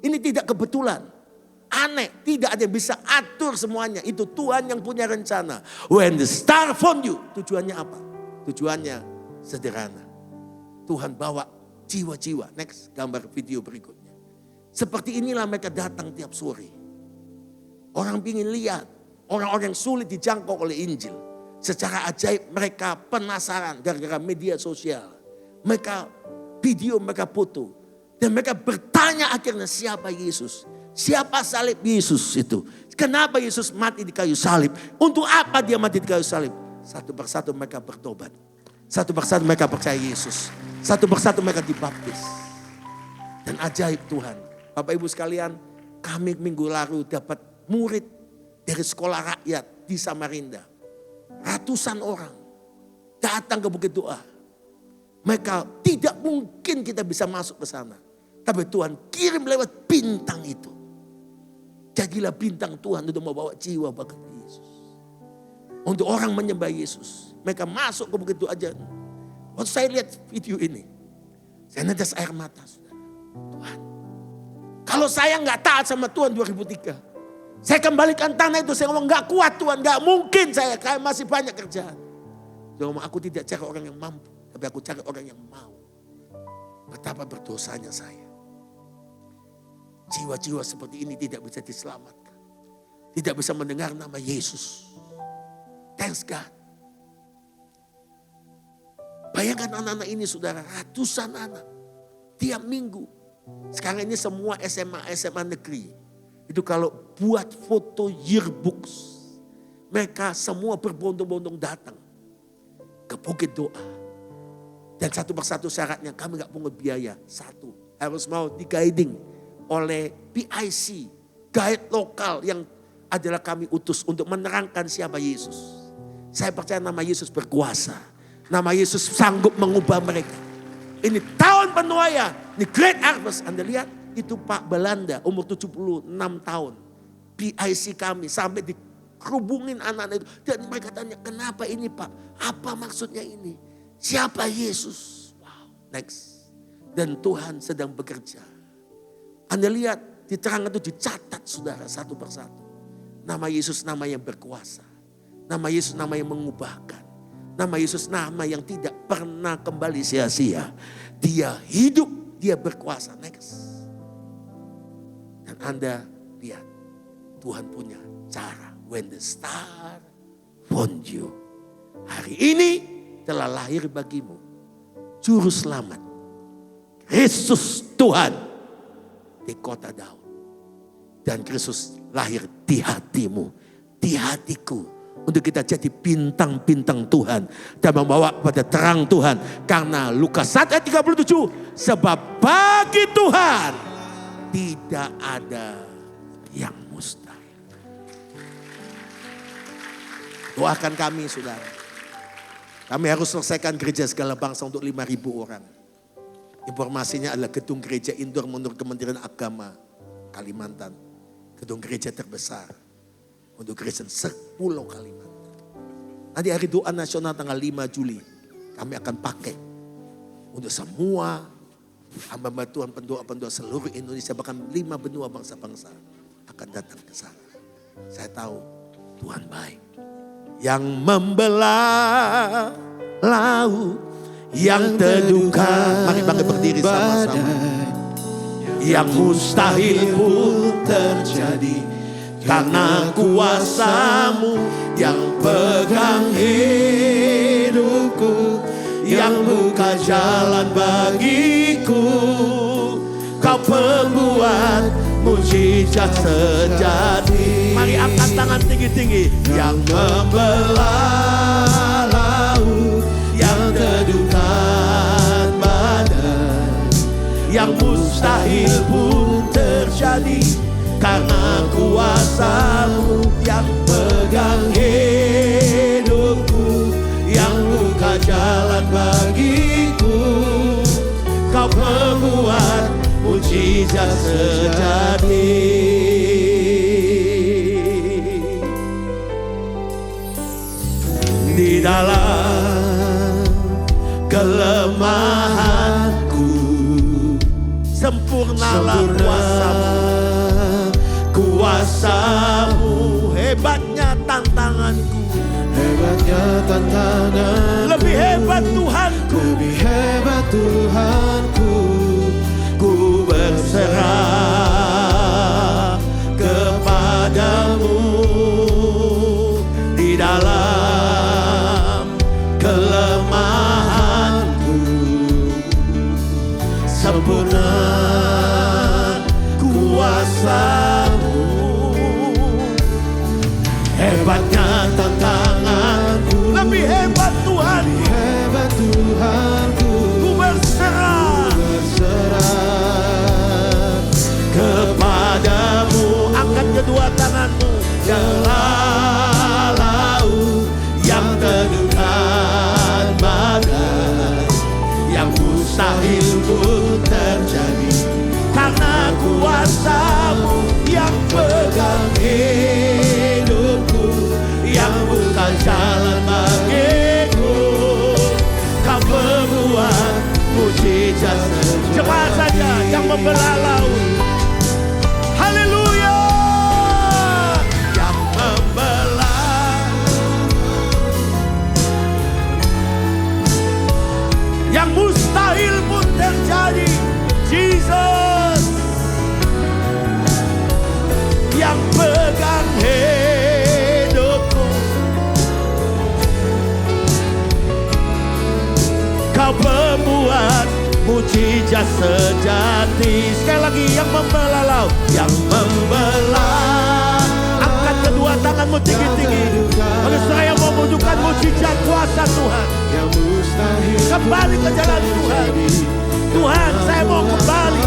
Ini tidak kebetulan. Aneh, tidak ada yang bisa atur semuanya. Itu Tuhan yang punya rencana. When the star found you. Tujuannya apa? Tujuannya sederhana. Tuhan bawa jiwa-jiwa. Next, gambar video berikutnya. Seperti inilah mereka datang tiap sore. Orang ingin lihat. Orang-orang yang sulit dijangkau oleh Injil. Secara ajaib mereka penasaran gara-gara media sosial. Mereka video, mereka foto. Dan mereka bertanya akhirnya siapa Yesus. Siapa salib Yesus itu? Kenapa Yesus mati di kayu salib? Untuk apa dia mati di kayu salib? Satu persatu mereka bertobat. Satu persatu mereka percaya Yesus. Satu persatu mereka dibaptis. Dan ajaib Tuhan. Bapak Ibu sekalian, kami minggu lalu dapat murid dari sekolah rakyat di Samarinda. Ratusan orang datang ke Bukit Doa. Mereka tidak mungkin kita bisa masuk ke sana. Tapi Tuhan kirim lewat bintang itu. Jadilah bintang Tuhan untuk membawa jiwa bahkan Yesus. Untuk orang menyembah Yesus. Mereka masuk ke begitu aja. Waktu saya lihat video ini, saya netes air mata, saudara. Tuhan, kalau saya nggak taat sama Tuhan 2003, saya kembalikan tanah itu. Saya ngomong nggak kuat Tuhan, nggak mungkin saya, kayak masih banyak kerjaan. Saya ngomong aku tidak cari orang yang mampu, tapi aku cari orang yang mau. Betapa berdosanya saya. Jiwa-jiwa seperti ini tidak bisa diselamatkan. Tidak bisa mendengar nama Yesus. Thanks God. Bayangkan anak-anak ini saudara, ratusan anak. Tiap minggu. Sekarang ini semua SMA negeri. Itu kalau buat foto yearbooks. Mereka semua berbondong-bondong datang ke Bukit Doa. Dan satu persatu syaratnya kami gak pungut biaya. Satu, harus mau di-guiding oleh PIC. Guide lokal yang adalah kami utus untuk menerangkan siapa Yesus. Saya percaya nama Yesus berkuasa. Nama Yesus sanggup mengubah mereka. Ini tahun penuaian. Ini great harvest. Anda lihat itu Pak Belanda umur 76 tahun. PIC kami sampai dikerubungin anak-anak itu. Dan mereka tanya kenapa ini Pak? Apa maksudnya ini? Siapa Yesus? Wow, next. Dan Tuhan sedang bekerja. Anda lihat di terang itu dicatat saudara satu persatu. Nama Yesus nama yang berkuasa. Nama Yesus nama yang mengubahkan. Nama Yesus nama yang tidak pernah kembali sia-sia. Dia hidup, dia berkuasa. Next. Dan Anda lihat, Tuhan punya cara. When the star found you. Hari ini telah lahir bagimu Juru Selamat. Yesus Tuhan di kota Daud. Dan Kristus lahir di hatimu, di hatiku. Untuk kita jadi bintang-bintang Tuhan. Dan membawa pada terang Tuhan. Karena Lukas 1 ayat 37. Sebab bagi Tuhan tidak ada yang mustahil. Doakan kami saudara. Kami harus selesaikan gereja segala bangsa untuk 5.000 orang. Informasinya adalah gedung gereja indoor menurut Kementerian Agama Kalimantan. Gedung gereja terbesar. Untuk Kristen sepulau Kalimantan. Nanti hari doa nasional tanggal 5 Juli. Kami akan pakai. Untuk semua hamba Tuhan, pendoa-pendoa seluruh Indonesia. Bahkan 5 benua bangsa-bangsa. Akan datang ke sana. Saya tahu Tuhan baik. Yang membelah laut. Yang terduga. Mari bangkit berdiri sama-sama. Yang mustahil pun terjadi. Karena kuasa-Mu yang pegang hidupku, yang buka jalan bagiku. Kau pembuat mujizat sejati. Mari angkat tangan tinggi-tinggi. Yang membelah laut, yang teduhkan badai, yang mustahil pun terjadi. Karena kuasa-Mu yang pegang hidupku, yang buka jalan bagiku. Kau pembuat mujizat sejati. Di dalam kelemahanku, sempurnalah kuasa-Mu. Kuasa-Mu, hebatnya tantanganku. Hebatnya tantanganku. Lebih hebat Tuhanku. Lebih hebat Tuhanku. Ku berserah kepadamu. Di dalam kelemahanku, sempurna kuasa-Mu. Hebatnya tantanganku. Lebih hebat Tuhan. Lebih hebat Tuhanku. Ku berserah. Ku berserah kepadamu. Angkat kedua tanganmu. Janganlah laut yang teduhkan badai, yang mustahil pun terjadi. membelah laut. Haleluya. Yang membelah, yang mustahil pun terjadi. Jesus yang pegang hidupku. Kau pembuat mujizat sejati. Sekali lagi, yang membelah laut, yang membelah. Angkat kedua tanganmu tinggi-tinggi. Bagi saya mau menunjukkan mujizat kuasa Tuhan. Kembali ke jalan Tuhan. Tuhan, saya mau kembali.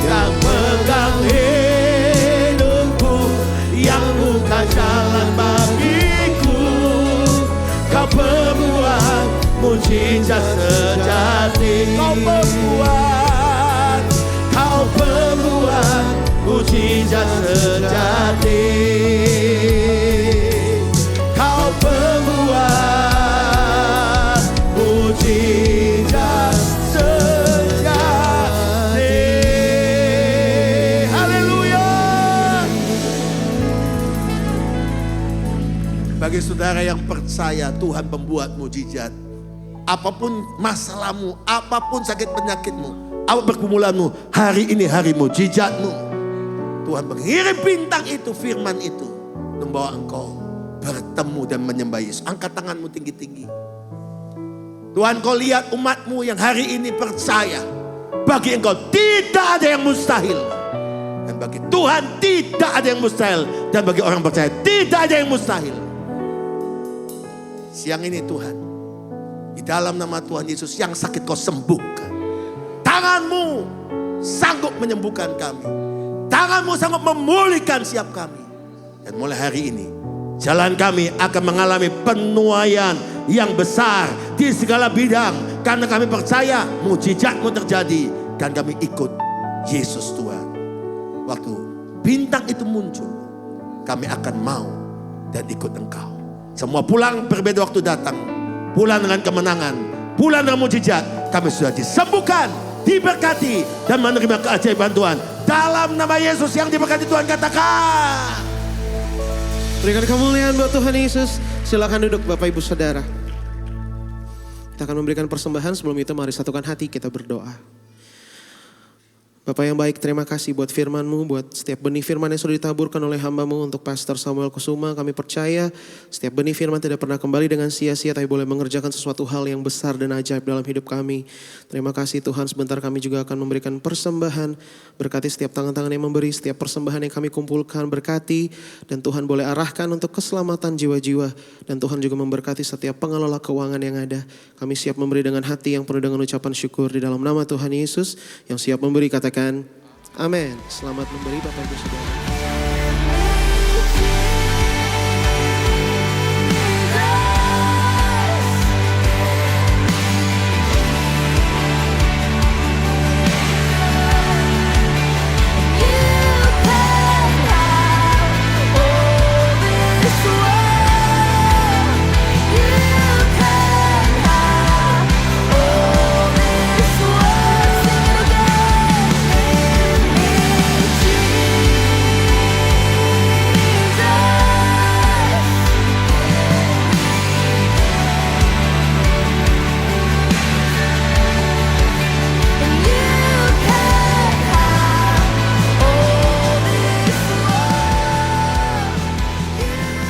Yang pegang hidupku, yang buka jalan bagiku. Kau pembuat mujizat sejati. Kau pembuat mujizat sejati. Kau pembuat mujizat sejati. Haleluya. Bagi saudara yang percaya Tuhan pembuat mujizat, apapun masalahmu, apapun sakit penyakitmu, apapun pergumulanmu, hari ini hari mujizatmu. Tuhan mengirim bintang itu, firman itu, membawa engkau bertemu dan menyembah Yesus. Angkat tanganmu tinggi-tinggi. Tuhan, kau lihat umatmu yang hari ini percaya. Bagi engkau tidak ada yang mustahil. Dan bagi Tuhan tidak ada yang mustahil. Dan bagi orang percaya tidak ada yang mustahil. Siang ini Tuhan, di dalam nama Tuhan Yesus, yang sakit kau sembuhkan. Tanganmu sanggup menyembuhkan kami. Tanganmu sanggup memulihkan siap kami. Dan mulai hari ini, jalan kami akan mengalami penuaian yang besar di segala bidang. Karena kami percaya mujizatmu terjadi. Dan kami ikut Yesus Tuhan. Waktu bintang itu muncul, kami akan mau dan ikut Engkau. Semua pulang berbeda waktu datang. Pulang dengan kemenangan, pulang dengan mujizat. Kami sudah disembuhkan, diberkati, dan menerima keajaiban Tuhan. Dalam nama Yesus yang diberkati Tuhan, katakan. Berikan kemuliaan buat Tuhan Yesus. Silakan duduk Bapak Ibu Saudara. Kita akan memberikan persembahan. Sebelum itu mari satukan hati kita berdoa. Bapak yang baik, terima kasih buat firman-Mu, buat setiap benih firman yang sudah ditaburkan oleh hamba-Mu untuk Pastor Samuel Kusuma. Kami percaya setiap benih firman tidak pernah kembali dengan sia-sia, tapi boleh mengerjakan sesuatu hal yang besar dan ajaib dalam hidup kami. Terima kasih Tuhan, sebentar kami juga akan memberikan persembahan. Berkati setiap tangan-tangan yang memberi, setiap persembahan yang kami kumpulkan, berkati. Dan Tuhan boleh arahkan untuk keselamatan jiwa-jiwa. Dan Tuhan juga memberkati setiap pengelola keuangan yang ada. Kami siap memberi dengan hati yang penuh dengan ucapan syukur di dalam nama Tuhan Yesus. Yang siap memberi katakan amin. Selamat memberi Bapak Ibu Saudara.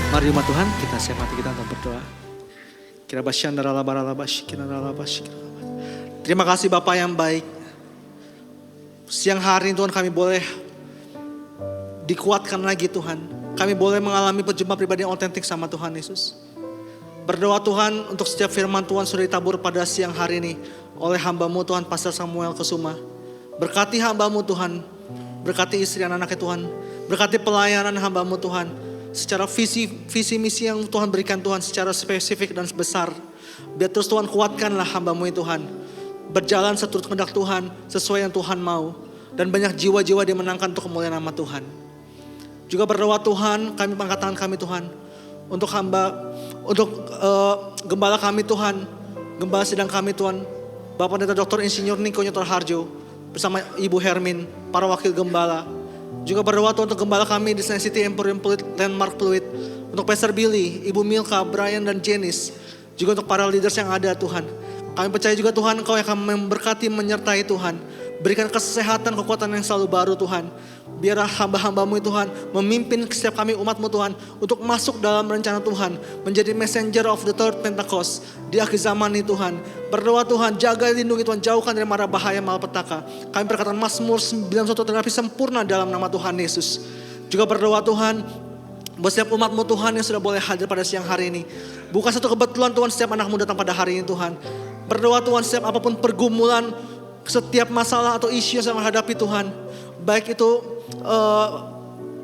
Mari umat Tuhan, kita siap hati kita untuk berdoa. Terima kasih Bapak yang baik. Siang hari Tuhan kami boleh dikuatkan lagi Tuhan. Kami boleh mengalami perjumpaan pribadi yang otentik sama Tuhan Yesus. Berdoa Tuhan untuk setiap firman Tuhan sudah ditabur pada siang hari ini oleh hamba-Mu Tuhan Pastor Samuel Kusuma. Berkati hamba-Mu Tuhan, berkati istri anak-anaknya Tuhan, berkati pelayanan hamba-Mu Tuhan. Secara visi misi yang Tuhan berikan Tuhan secara spesifik dan besar. Biar terus Tuhan kuatkanlah hamba-Mu ini Tuhan. Berjalan seturut kehendak Tuhan sesuai yang Tuhan mau. Dan banyak jiwa-jiwa dimenangkan untuk kemuliaan nama Tuhan. Juga berdoa Tuhan, kami angkat tangan kami Tuhan. Untuk gembala kami Tuhan. Gembala sidang kami Tuhan. Bapak Pendeta Dr. Insinyur Niko Nyotor Harjo. bersama Ibu Hermin, para wakil gembala. Juga berdoa Tuhan untuk gembala kami di Senayan City Emporium Pluit, Landmark Pluit. Untuk Pastor Billy, Ibu Milka, Brian dan Janice. Juga untuk para leaders yang ada Tuhan. Kami percaya juga Tuhan Engkau yang akan memberkati, menyertai Tuhan. Berikan kesehatan, kekuatan yang selalu baru Tuhan. Biarlah hamba-hambamu Tuhan memimpin setiap kami umatmu Tuhan untuk masuk dalam rencana Tuhan. Menjadi messenger of the third Pentecost di akhir zaman ini Tuhan. Berdoa Tuhan, jaga lindungi Tuhan, jauhkan dari mara bahaya malapetaka. Kami berkata Mazmur 91 terapi sempurna dalam nama Tuhan Yesus. Juga berdoa Tuhan, buat setiap umatmu Tuhan yang sudah boleh hadir pada siang hari ini. Bukan satu kebetulan Tuhan setiap anakmu datang pada hari ini Tuhan. Berdoa Tuhan setiap apapun pergumulan, setiap masalah atau isu yang sedang menghadapi Tuhan. Baik itu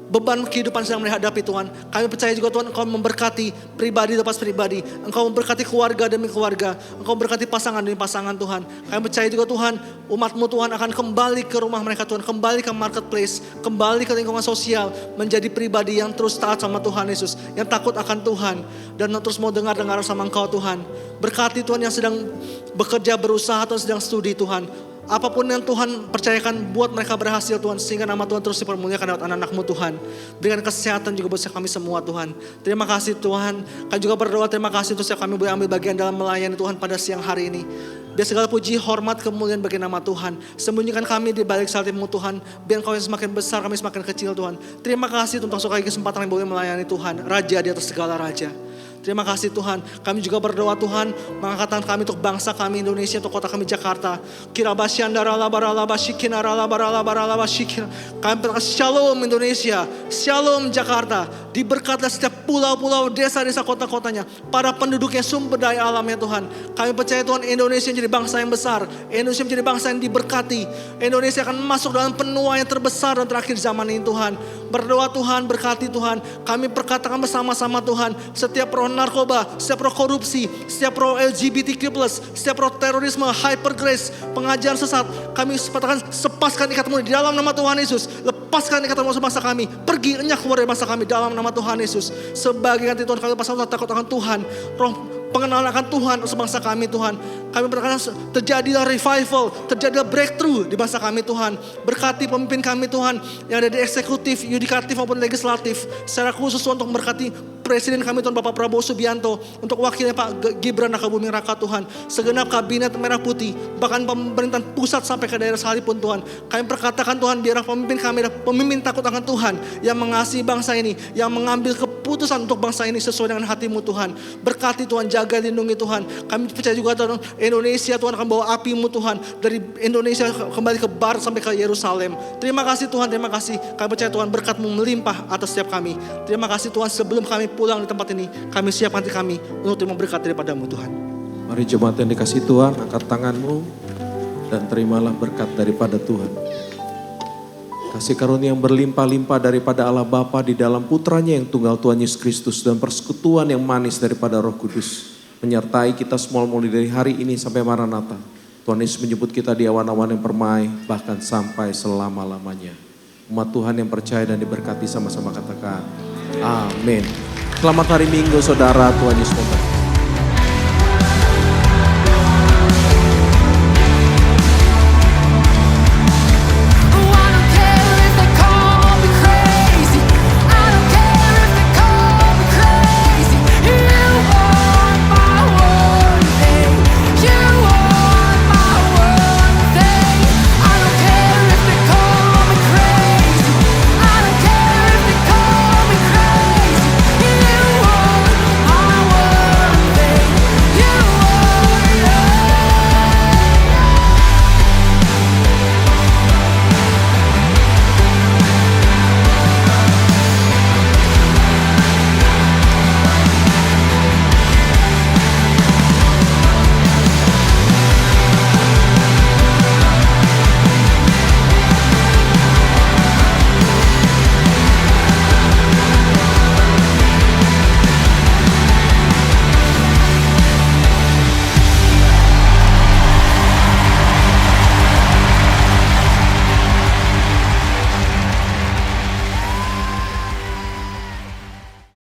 beban kehidupan sedang menghadapi Tuhan. Kami percaya juga Tuhan Engkau memberkati pribadi lepas pribadi. Engkau memberkati keluarga demi keluarga. Engkau memberkati pasangan demi pasangan Tuhan. Kami percaya juga Tuhan umatmu Tuhan akan kembali ke rumah mereka Tuhan. Kembali ke marketplace. Kembali ke lingkungan sosial. Menjadi pribadi yang terus taat sama Tuhan Yesus. Yang takut akan Tuhan. Dan terus mau dengar sama Engkau Tuhan. Berkati Tuhan yang sedang bekerja, berusaha atau sedang studi Tuhan. Apapun yang Tuhan percayakan buat mereka berhasil Tuhan. Sehingga nama Tuhan terus dipermuliakan lewat anak-anak-Mu Tuhan. Berikan kesehatan juga buat kami semua Tuhan. Terima kasih Tuhan. Kami juga berdoa terima kasih untuk kami boleh ambil bagian dalam melayani Tuhan pada siang hari ini. Biar segala puji, hormat, kemuliaan bagi nama Tuhan. Sembunyikan kami di balik salib-Mu Tuhan. Biar Engkau yang semakin besar, kami semakin kecil Tuhan. Terima kasih untuk sekali kesempatan yang boleh melayani Tuhan. Raja di atas segala raja. Terima kasih Tuhan. Kami juga berdoa Tuhan, mengangkat tangan kami untuk bangsa kami Indonesia, untuk kota kami Jakarta. Kami berkata Shalom Indonesia, Shalom Jakarta. Diberkatilah setiap pulau-pulau, desa-desa, kota-kotanya. Para penduduknya, sumber daya alamnya Tuhan. Kami percaya Tuhan Indonesia menjadi bangsa yang besar. Indonesia menjadi bangsa yang diberkati. Indonesia akan masuk dalam penuaian yang terbesar dan terakhir zaman ini Tuhan. Berdoa Tuhan, berkati Tuhan. Kami perkatakan bersama-sama Tuhan, setiap roh narkoba, setiap roh korupsi, setiap roh LGBTQ+, setiap roh terorisme, hypergrace, pengajaran sesat, kami katakan sepaskan ikatmu di dalam nama Tuhan Yesus. Lepaskan ikatmu bangsa kami. Pergi enyak keluar dari bangsa kami dalam nama Tuhan Yesus. Sebagai ganti Tuhan kami pasal takut akan Tuhan. Roh pengenalan akan Tuhan sebangsa kami Tuhan. Kami berkata terjadilah revival, terjadilah breakthrough di bangsa kami Tuhan. Berkati pemimpin kami Tuhan yang ada di eksekutif, yudikatif maupun legislatif. Secara khusus Tuhan untuk memberkati Presiden kami Tuhan Bapak Prabowo Subianto. Untuk wakilnya Pak Gibran Rakabuming Raka Tuhan. Segenap kabinet merah putih. Bahkan pemerintahan pusat sampai ke daerah sekalipun Tuhan. Kami perkatakan Tuhan biarlah pemimpin kami adalah pemimpin takut akan Tuhan. Yang mengasihi bangsa ini. Yang mengambil keputusan untuk bangsa ini sesuai dengan hati-Mu Tuhan. Berkati Tuhan, jaga lindungi Tuhan. Kami percaya juga Tuhan Indonesia Tuhan akan bawa api-Mu Tuhan. Dari Indonesia kembali ke barat sampai ke Yerusalem. Terima kasih Tuhan, terima kasih. Kami percaya Tuhan berkat-Mu melimpah atas setiap kami. Terima kasih Tuhan sebelum kami pulang di tempat ini. Kami siapkan hati kami untuk terima berkat daripada-Mu Tuhan. Mari jemaat yang dikasih Tuhan, angkat tanganmu dan terimalah berkat daripada Tuhan. Kasih karunia yang berlimpah-limpah daripada Allah Bapa di dalam putranya yang tunggal Tuhan Yesus Kristus dan persekutuan yang manis daripada Roh Kudus menyertai kita semua mulai dari hari ini sampai Maranatha. Tuhan Yesus menjemput kita di awan-awan yang permai bahkan sampai selama-lamanya. Umat Tuhan yang percaya dan diberkati sama-sama katakan amin. Selamat hari Minggu saudara, Tuhan Yesus memberkati.